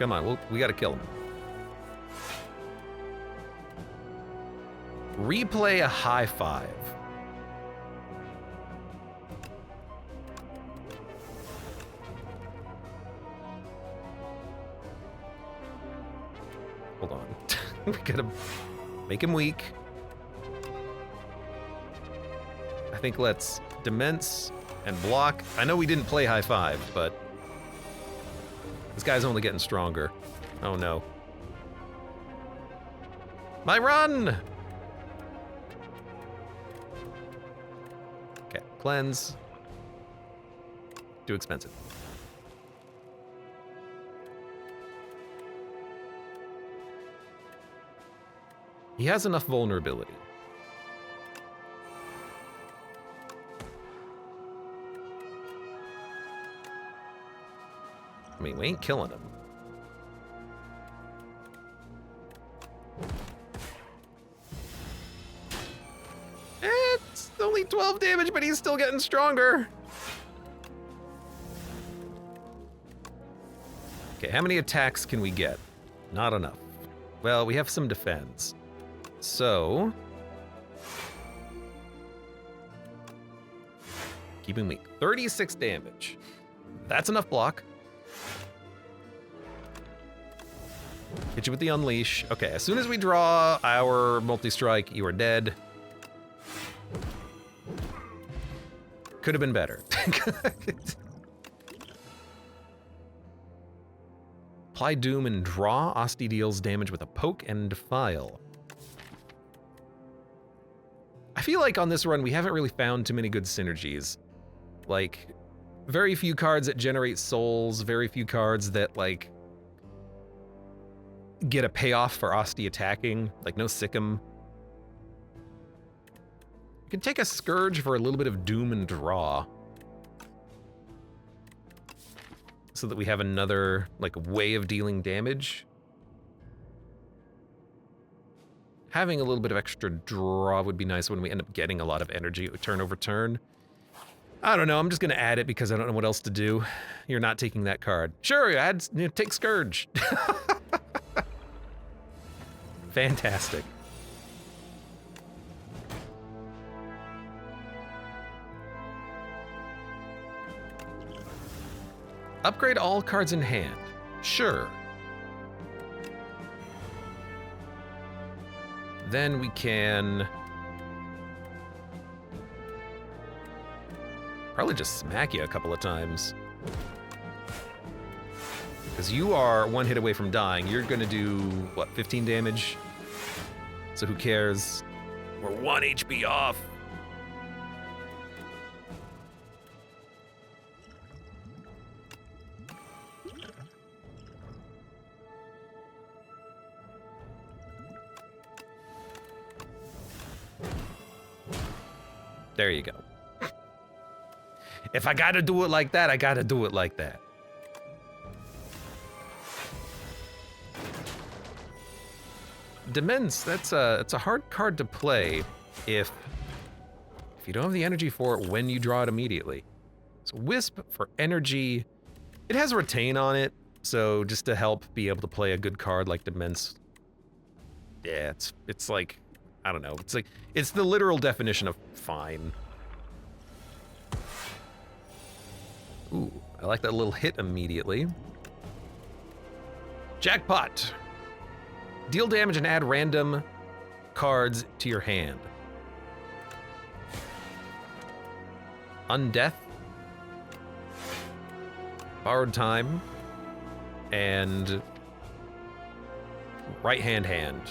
Come on, we gotta kill him. Replay a high 5. Hold on. We gotta make him weak. I think let's Demence and block. I know we didn't play high 5, but this guy's only getting stronger. Oh no. My run! Okay, cleanse. Too expensive. He has enough vulnerability. I mean, we ain't killing him. It's only 12 damage, but he's still getting stronger. Okay, how many attacks can we get? Not enough. Well, we have some defense. So... keep him weak. 36 damage. That's enough block. Hit you with the unleash. Okay, as soon as we draw our multi-strike, you are dead. Could have been better. Apply Doom and draw. Asti deals damage with a poke and defile. I feel like on this run, we haven't really found too many good synergies. Like, very few cards that generate souls, very few cards that, like, get a payoff for Asti attacking, like no Sikkim. You can take a Scourge for a little bit of Doom and draw. So that we have another, like, way of dealing damage. Having a little bit of extra draw would be nice when we end up getting a lot of energy turn over turn. I don't know, I'm just gonna add it because I don't know what else to do. You're not taking that card. Sure, take Scourge. Fantastic. Upgrade all cards in hand. Sure. Then we can... probably just smack you a couple of times. Because you are one hit away from dying. You're gonna do, what, 15 damage? So who cares? We're 1 HP off. There you go. If I gotta do it like that, I gotta do it like that. Demence, it's a hard card to play if you don't have the energy for it when you draw it immediately. So Wisp for energy, it has Retain on it, so just to help be able to play a good card like Demence. Yeah, it's like, I don't know, it's the literal definition of fine. Ooh, I like that little hit immediately. Jackpot! Deal damage and add random cards to your hand. Undeath. Borrowed Time. And Right Hand.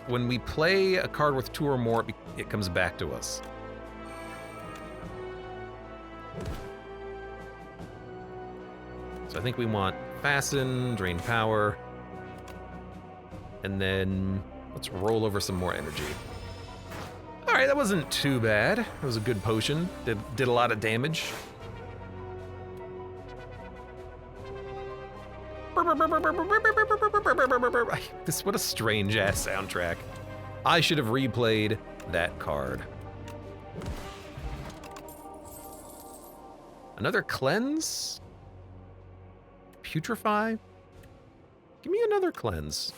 When we play a card with 2 or more, it comes back to us. So I think we want Fasten, Drain Power, and then let's roll over some more energy. All right, that wasn't too bad. It was a good potion. Did a lot of damage. What a strange ass soundtrack. I should have replayed that card. Another cleanse? Putrefy? Give me another cleanse.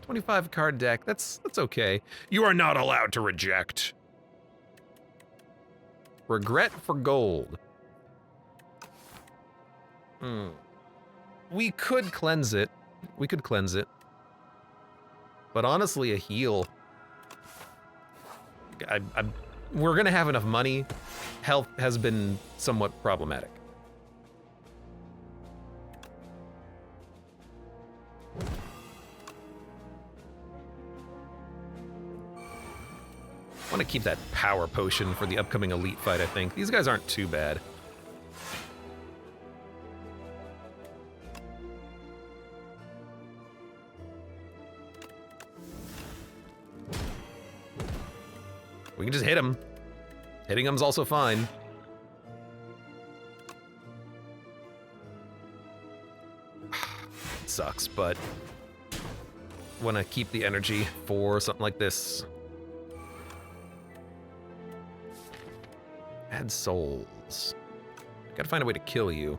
25 card deck, that's okay. You are not allowed to reject. Regret for gold. We could cleanse it. But honestly, a heal. We're gonna have enough money. Health has been somewhat problematic. want to keep that power potion for the upcoming elite fight, I think. These guys aren't too bad. We can just hit him. Hitting him's also fine. It sucks, but want to keep the energy for something like this. Add souls. Gotta find a way to kill you.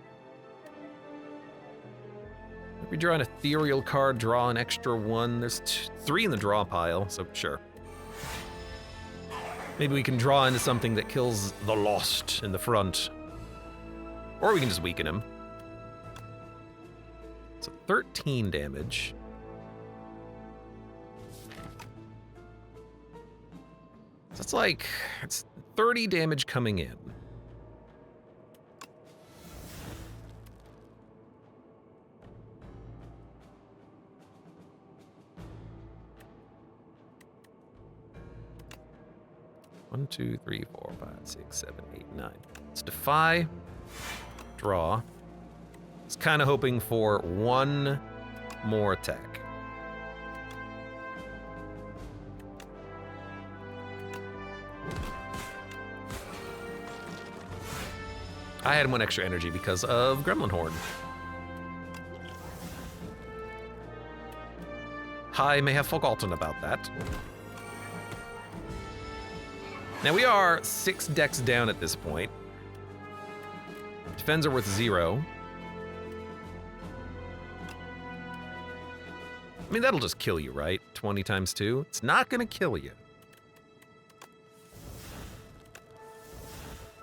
If we draw an ethereal card, draw an extra one. There's 3 in the draw pile, so sure. Maybe we can draw into something that kills the Lost in the front. Or we can just weaken him. So 13 damage. So it's like, it's 30 damage coming in. One, 2, 3, 4, 5, 6, 7, 8, 9. Let's defy, draw. It's kind of hoping for one more attack. I had 1 extra energy because of Gremlin Horn. I may have forgotten about that. Now we are 6 decks down at this point. Defends are worth 0. I mean, that'll just kill you, right? 20 times 2. It's not gonna kill you.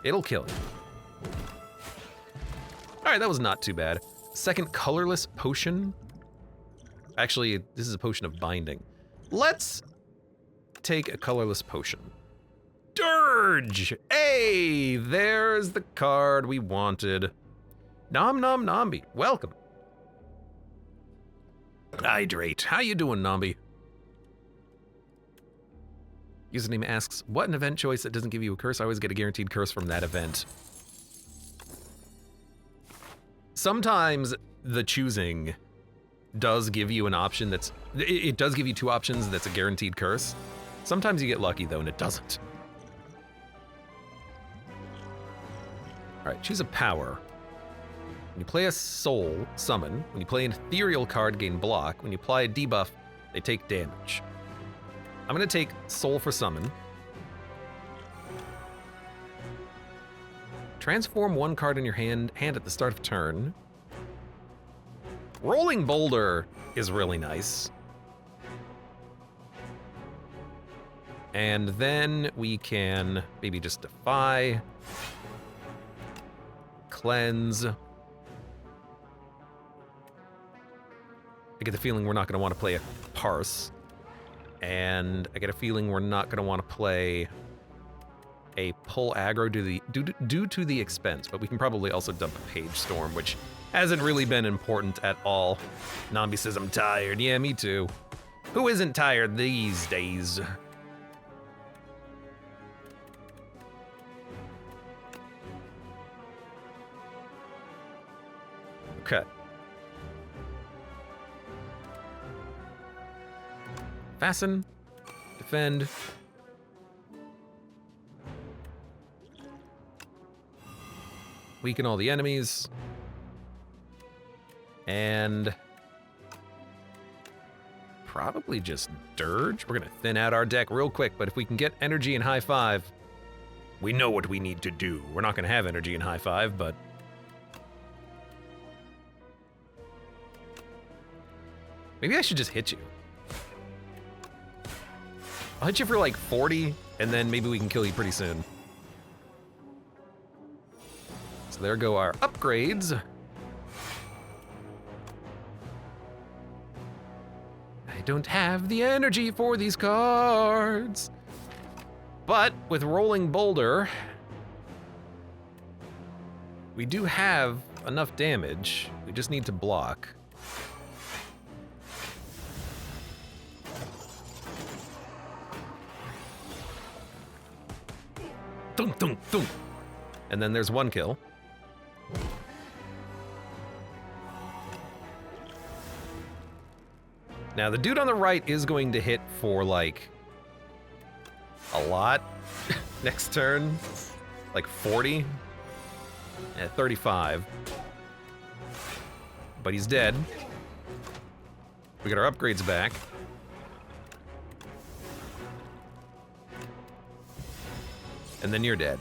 It'll kill you. All right, that was not too bad. Second colorless potion. Actually, this is a potion of binding. Let's take a colorless potion. Dirge! Hey, there's the card we wanted. Nom Nom Nambi, welcome. Hydrate, how you doing, Nambi? Username asks, what an event choice that doesn't give you a curse? I always get a guaranteed curse from that event. Sometimes the choosing does give you an option that's, it does give you 2 options that's a guaranteed curse. Sometimes you get lucky though and it doesn't. All right, choose a power. When you play a soul, summon. When you play an ethereal card, gain block. When you apply a debuff, they take damage. I'm gonna take soul for summon. Transform 1 card in your hand at the start of turn. Rolling Boulder is really nice. And then we can maybe just defy. Cleanse. I get the feeling we're not going to want to play a Parse. And I get a feeling we're not going to want to play a pull aggro due to the expense, but we can probably also dump a Page Storm, which hasn't really been important at all. Nambi says, I'm tired. Yeah, me too. Who isn't tired these days? Okay. Fasten. Defend. Weaken all the enemies. And probably just Dirge. We're gonna thin out our deck real quick, but if we can get energy in high 5, we know what we need to do. We're not gonna have energy in high 5, but maybe I should just hit you. I'll hit you for like 40, and then maybe we can kill you pretty soon. So there go our upgrades. I don't have the energy for these cards. But with Rolling Boulder, we do have enough damage. We just need to block. Thunk, thunk, thunk. And then there's one kill. Now, the dude on the right is going to hit for, like, a lot next turn. Like 40. At 35. But he's dead. We got our upgrades back. And then you're dead.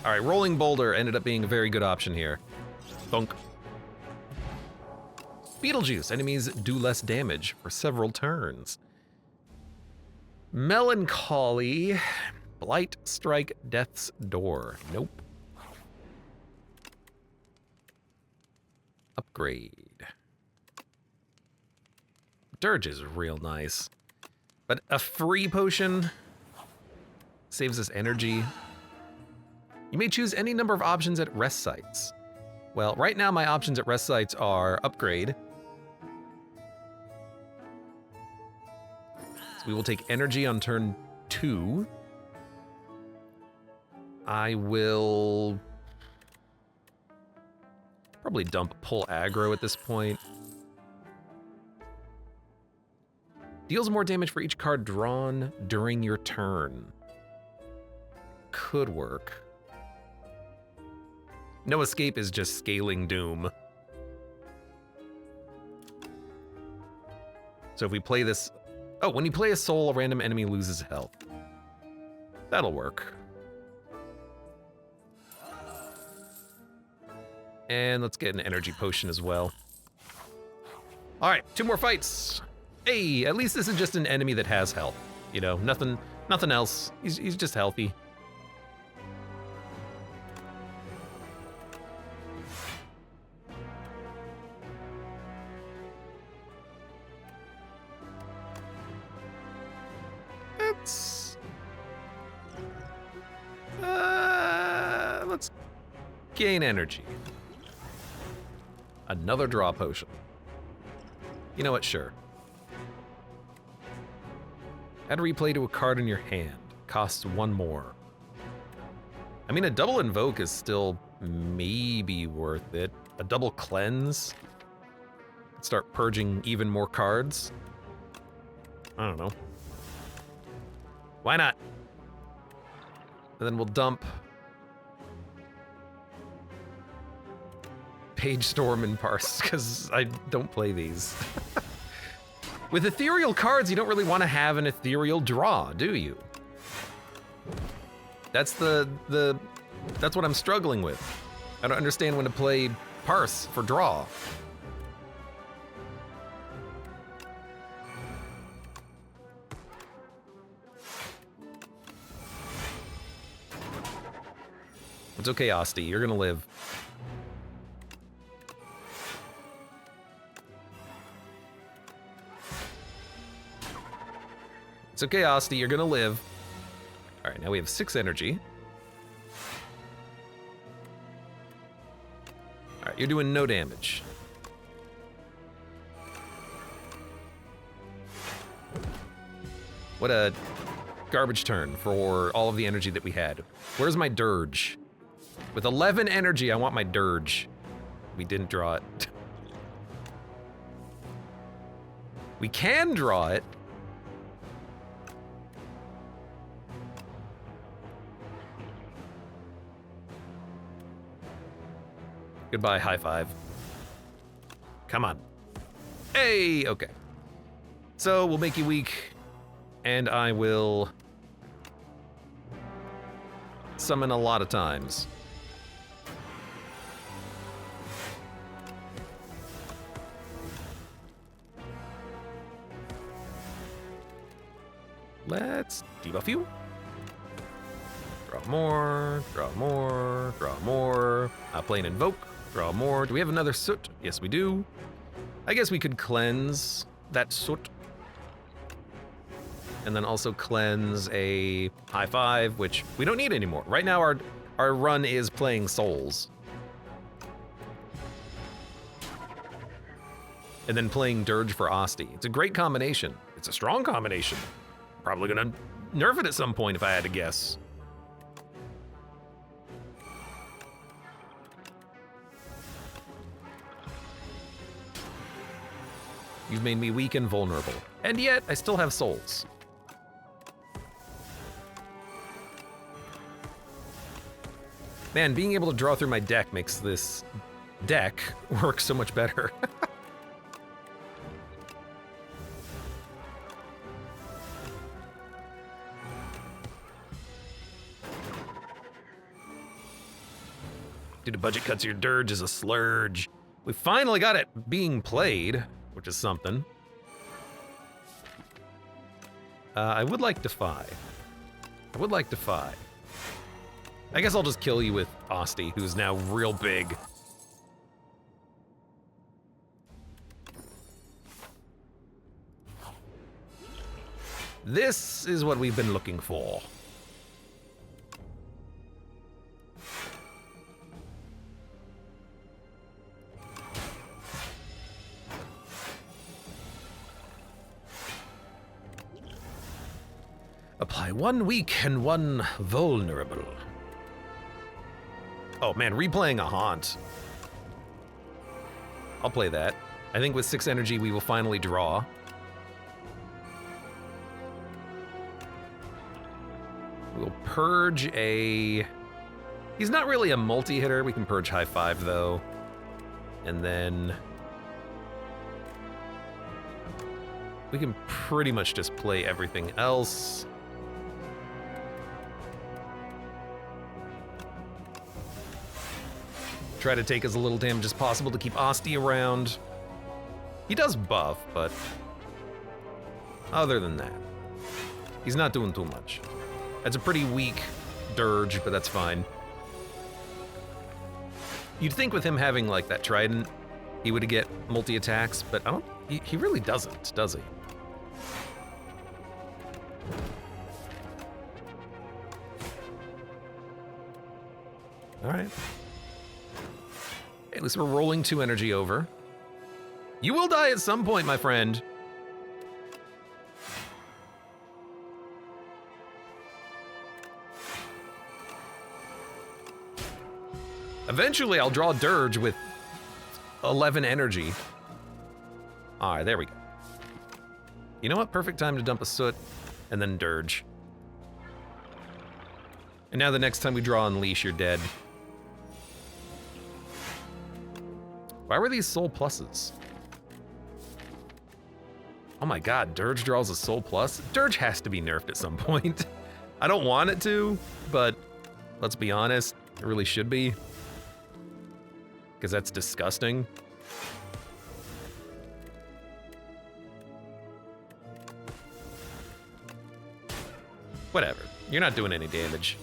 All right, Rolling Boulder ended up being a very good option here. Thunk. Beetlejuice. Enemies do less damage for several turns. Melancholy. Blight Strike Death's Door. Nope. Upgrade. Dirge is real nice. But a free potion saves us energy. You may choose any number of options at rest sites. Well, right now my options at rest sites are upgrade. So we will take energy on turn 2. I will probably dump pull aggro at this point. Deals more damage for each card drawn during your turn. Could work. No Escape is just scaling doom. So if we play this... Oh, when you play a soul, a random enemy loses health. That'll work. And let's get an energy potion as well. All right, 2 more fights. Hey, at least this is just an enemy that has health. You know, nothing else. He's just healthy. Let's gain energy. Another draw potion. You know what? Sure. Add replay to a card in your hand. Costs 1 more. I mean, a double invoke is still maybe worth it. A double cleanse. Start purging even more cards. I don't know. Why not? And then we'll dump Page Storm and Parse, because I don't play these. With ethereal cards, you don't really want to have an ethereal draw, do you? That's that's what I'm struggling with. I don't understand when to play Parse for draw. It's okay, Asti, you're gonna live. It's okay, Asti, you're gonna live. All right, now we have 6 energy. All right, you're doing no damage. What a garbage turn for all of the energy that we had. Where's my Dirge? With 11 energy, I want my Dirge. We didn't draw it. We can draw it. Goodbye, high five. Come on. Hey, okay. So we'll make you weak, and I will summon a lot of times. Let's debuff you. Draw more, draw more, draw more. Play an invoke, draw more. Do we have another soot? Yes, we do. I guess we could cleanse that soot. And then also cleanse a high five, which we don't need anymore. Right now our run is playing souls. And then playing Dirge for Asti. It's a great combination. It's a strong combination. Probably gonna nerf it at some point if I had to guess. You've made me weak and vulnerable. And yet, I still have souls. Man, being able to draw through my deck makes this deck work so much better. Due to budget cuts, your Dirge is a slurge. We finally got it being played, which is something. I would like Defy. I guess I'll just kill you with Asti, who's now real big. This is what we've been looking for. Apply 1 weak and 1 vulnerable. Oh man, replaying a Haunt. I'll play that. I think with 6 energy we will finally draw. We'll purge a... He's not really a multi-hitter. We can purge high 5 though. And then... we can pretty much just play everything else. Try to take as little damage as possible to keep Asti around. He does buff, but other than that, he's not doing too much. That's a pretty weak Dirge, but that's fine. You'd think with him having like that trident, he would get multi-attacks, but I don't. He really doesn't, does he? All right. At least we're rolling 2 energy over. You will die at some point, my friend. Eventually, I'll draw Dirge with 11 energy. All right, there we go. You know what? Perfect time to dump a Soot and then Dirge. And now the next time we draw Unleash, you're dead. Why were these soul pluses? Oh my god, Dirge draws a soul plus? Dirge has to be nerfed at some point. I don't want it to, but let's be honest, it really should be. Because that's disgusting. Whatever, you're not doing any damage.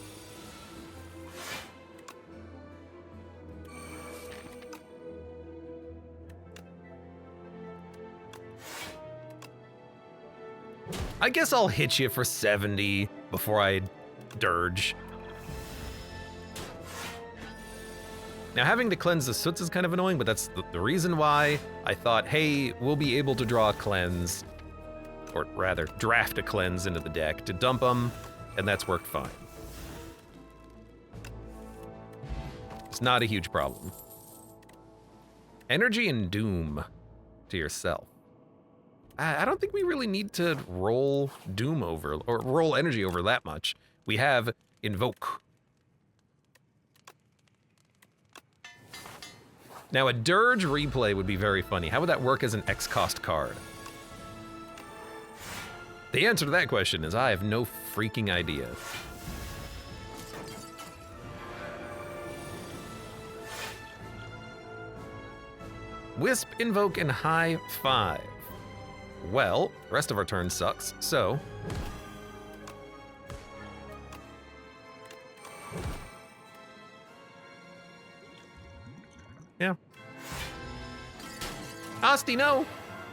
I guess I'll hit you for 70 before I Dirge. Now having to cleanse the Soots is kind of annoying, but that's the reason why I thought, hey, we'll be able to draw a cleanse, or rather draft a cleanse into the deck to dump them, and that's worked fine. It's not a huge problem. Energy and Doom to yourself. I don't think we really need to roll Doom over, or roll energy over that much. We have Invoke. Now a Dirge replay would be very funny. How would that work as an X-cost card? The answer to that question is I have no freaking idea. Wisp, Invoke, and high 5. Well, the rest of our turn sucks, so... yeah. Asti, no!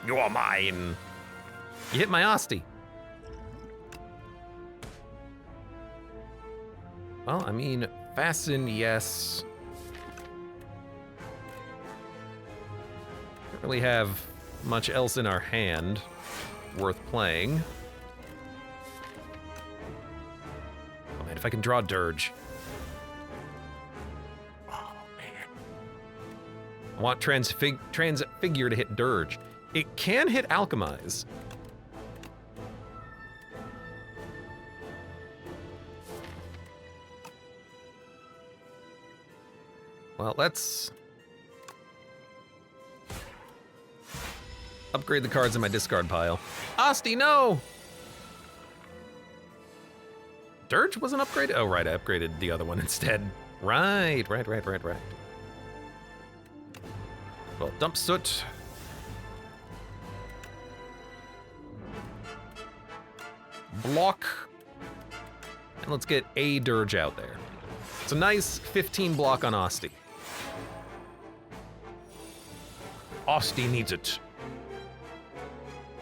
You're mine! You hit my Asti. Well, I mean, fasten, yes. Don't really have much else in our hand worth playing. Oh man, if I can draw Dirge. Oh man. I want Transfigure to hit Dirge. It can hit Alchemize. Well, let's upgrade the cards in my discard pile. Asti, no! Dirge wasn't upgraded? Oh, right, I upgraded the other one instead. Right. Well, dump Soot. Block. And let's get a Dirge out there. It's a nice 15 block on Asti. Asti needs it.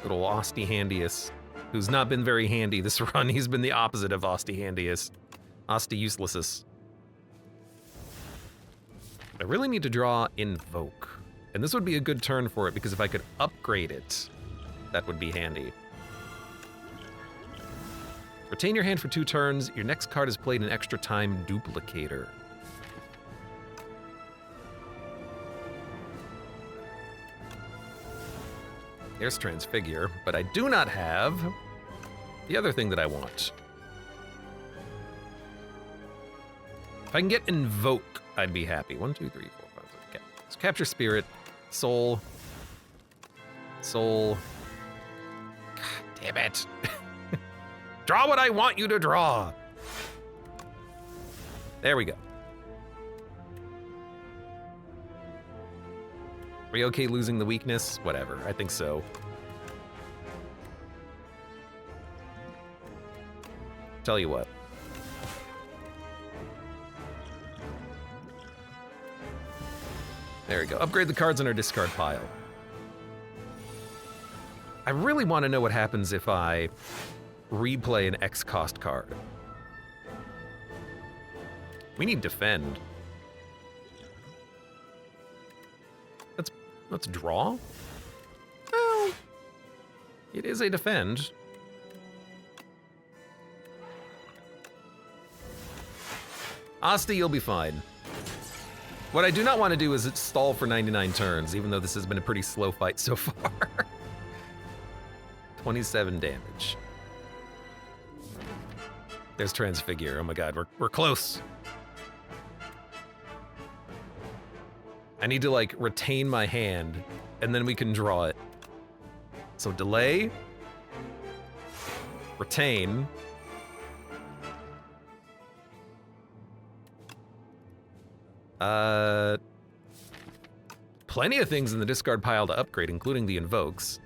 Little Asti Handius, who's not been very handy this run. He's been the opposite of Asti Handius. Asti Uselessus. I really need to draw Invoke. And this would be a good turn for it, because if I could upgrade it, that would be handy. Retain your hand for 2 turns. Your next card is played an extra time duplicator. There's Transfigure, but I do not have the other thing that I want. If I can get Invoke, I'd be happy. 1, 2, 3, 4, 5, 6. Okay. So Capture Spirit, Soul. God damn it. Draw what I want you to draw. There we go. Are we okay losing the weakness? Whatever, I think so. Tell you what. There we go. Upgrade the cards in our discard pile. I really want to know what happens if I replay an X cost card. We need Defend. Let's draw. Well, it is a Defend. Asti, you'll be fine. What I do not want to do is stall for 99 turns, even though this has been a pretty slow fight so far. 27 damage. There's Transfigure. Oh my god, we're close. I need to, like, retain my hand, and then we can draw it. So delay. Retain. Plenty of things in the discard pile to upgrade, including the Invokes.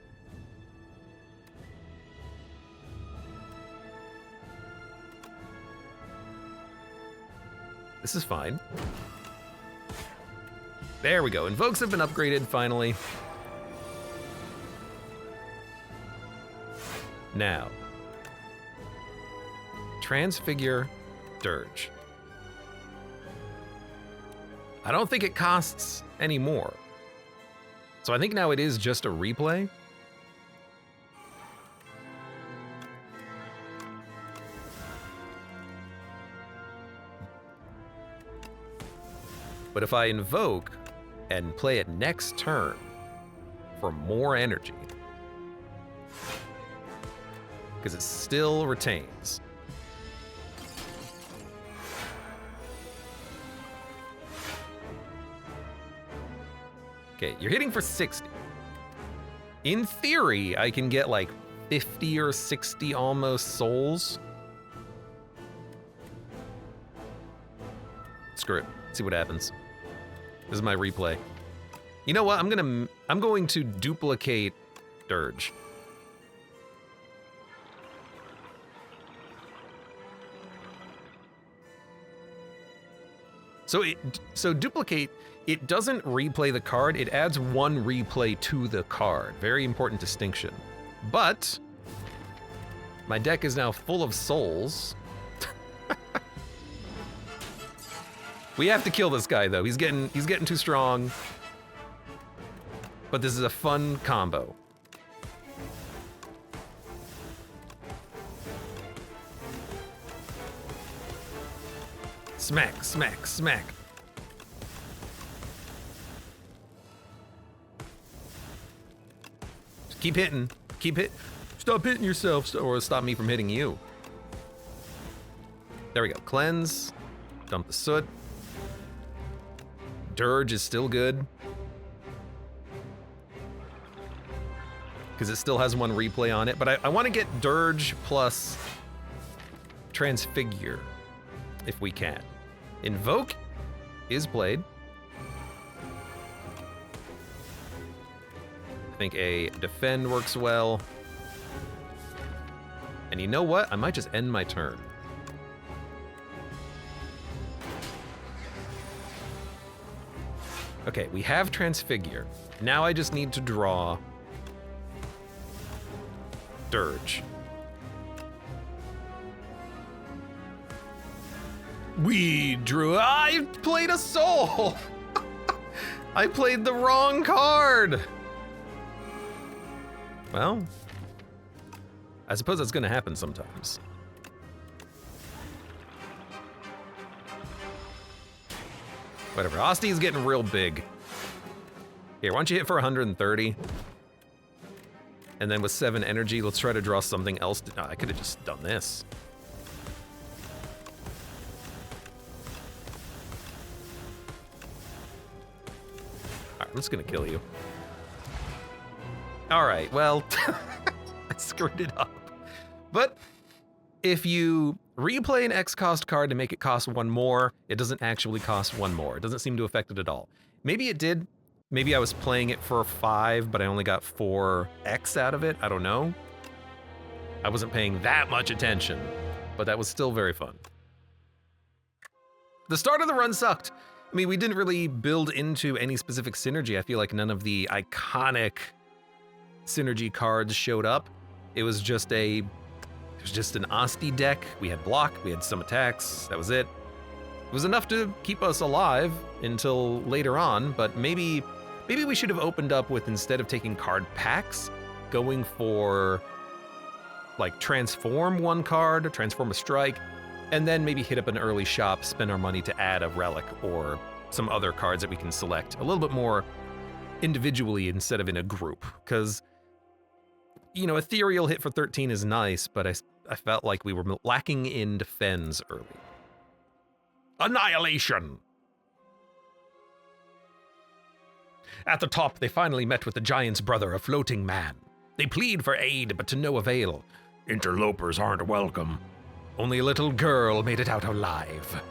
This is fine. There we go. Invokes have been upgraded, finally. Now. Transfigure Dirge. I don't think it costs any more. So I think now it is just a replay. But if I invoke and play it next turn for more energy, because it still retains. Okay, you're hitting for 60. In theory, I can get like 50 or 60 almost souls. Screw it. See what happens. This is my replay. You know what? I'm going to duplicate Dirge. So duplicate, it doesn't replay the card, it adds one replay to the card. Very important distinction. But my deck is now full of souls. We have to kill this guy though. He's getting too strong. But this is a fun combo. Smack, smack, smack. Keep hitting. Keep hit. Stop hitting yourself, or stop me from hitting you. There we go. Cleanse. Dump the soot. Dirge is still good. Because it still has one replay on it. But I want to get Dirge plus Transfigure, if we can. Invoke is played. I think a Defend works well. And you know what? I might just end my turn. Okay, we have Transfigure. Now I just need to draw Dirge. We drew. I played a soul. I played the wrong card. Well, I suppose that's gonna happen sometimes. Whatever. Osti's getting real big. Here, why don't you hit for 130? And then with 7 energy, let's try to draw something else. Oh, I could have just done this. All right, I'm just gonna kill you. All right, well, I screwed it up. But if you replay an X cost card to make it cost 1 more, it doesn't actually cost 1 more. It doesn't seem to affect it at all. Maybe it did. Maybe I was playing it for 5, but I only got 4 X out of it. I don't know. I wasn't paying that much attention, but that was still very fun. The start of the run sucked. I mean, we didn't really build into any specific synergy. I feel like none of the iconic synergy cards showed up. It was just an Osti deck. We had block, we had some attacks, that was it. It was enough to keep us alive until later on, but maybe we should have opened up with, instead of taking card packs, going for like transform 1 card, transform a strike, and then maybe hit up an early shop, spend our money to add a relic or some other cards that we can select a little bit more individually instead of in a group. Because, you know, Ethereal hit for 13 is nice, but I felt like we were lacking in defense early. Annihilation! At the top, they finally met with the giant's brother, a floating man. They plead for aid, but to no avail. Interlopers aren't welcome. Only a little girl made it out alive.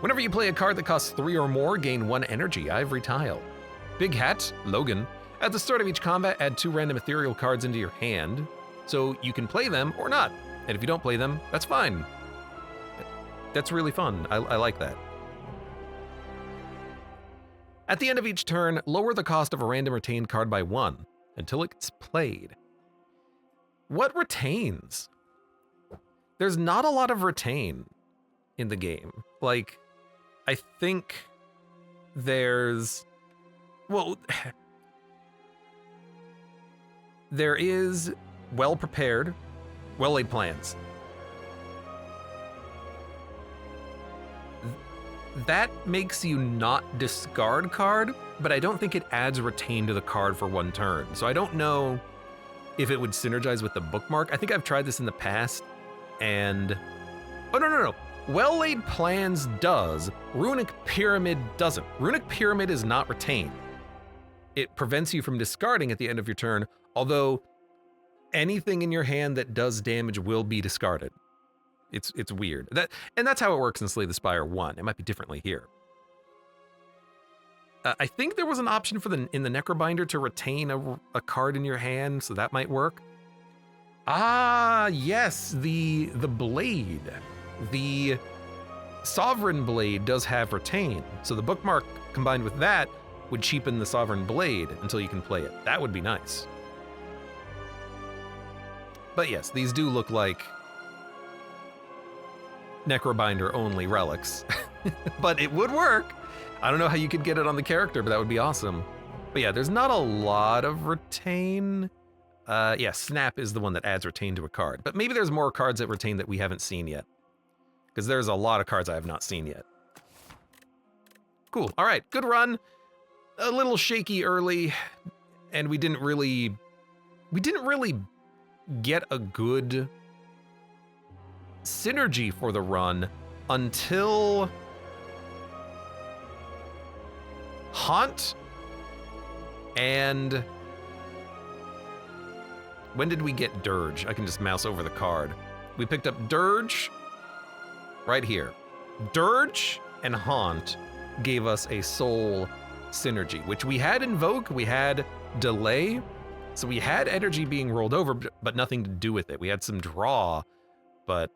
Whenever you play a card that costs 3 or more, gain 1 energy, ivory tile. Big Hat, Logan. At the start of each combat, add 2 random ethereal cards into your hand, so you can play them or not. And if you don't play them, that's fine. That's really fun. I like that. At the end of each turn, lower the cost of a random retained card by 1 until it's played. What retains? There's not a lot of retain in the game. Like, I think there's, well, there is well prepared, well laid plans. That makes you not discard card, but I don't think it adds retain to the card for 1 turn. So I don't know if it would synergize with the bookmark. I think I've tried this in the past, and oh, no. Well laid plans does. Runic Pyramid doesn't. Runic Pyramid is not retained. It prevents you from discarding at the end of your turn, although anything in your hand that does damage will be discarded. It's weird. And that's how it works in Slay the Spire 1. It might be differently here. I think there was an option for in the Necrobinder to retain a card in your hand, so that might work. Ah, yes, the blade. The Sovereign Blade does have retain, so the bookmark combined with that would cheapen the Sovereign Blade until you can play it. That would be nice. But yes, these do look like Necrobinder only relics, but it would work. I don't know how you could get it on the character, but that would be awesome. But yeah, there's not a lot of retain. Yeah, Snap is the one that adds retain to a card, but maybe there's more cards that retain that we haven't seen yet, because there's a lot of cards I have not seen yet. Cool. All right, good run. a little shaky early, and we didn't really get a good synergy for the run until Haunt and when did we get Dirge? I can just mouse over the card. We picked up Dirge right here. Dirge and Haunt gave us a soul synergy, which we had Invoke, we had Delay, so we had energy being rolled over, but nothing to do with it. We had some draw, but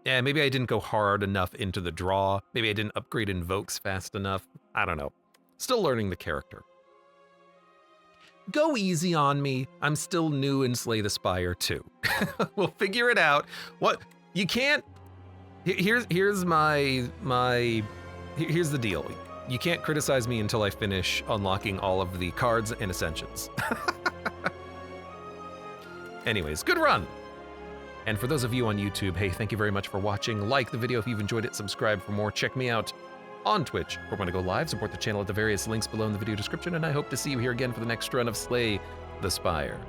yeah, maybe I didn't go hard enough into the draw. Maybe I didn't upgrade Invokes fast enough. I don't know. Still learning the character. Go easy on me. I'm still new in Slay the Spire too. We'll figure it out. What you can't. Here's the deal. You can't criticize me until I finish unlocking all of the cards and ascensions. Anyways, good run. And for those of you on YouTube, hey, thank you very much for watching. Like the video if you've enjoyed it, subscribe for more. Check me out on Twitch for when I go live. Support the channel at the various links below in the video description, and I hope to see you here again for the next run of Slay the Spire.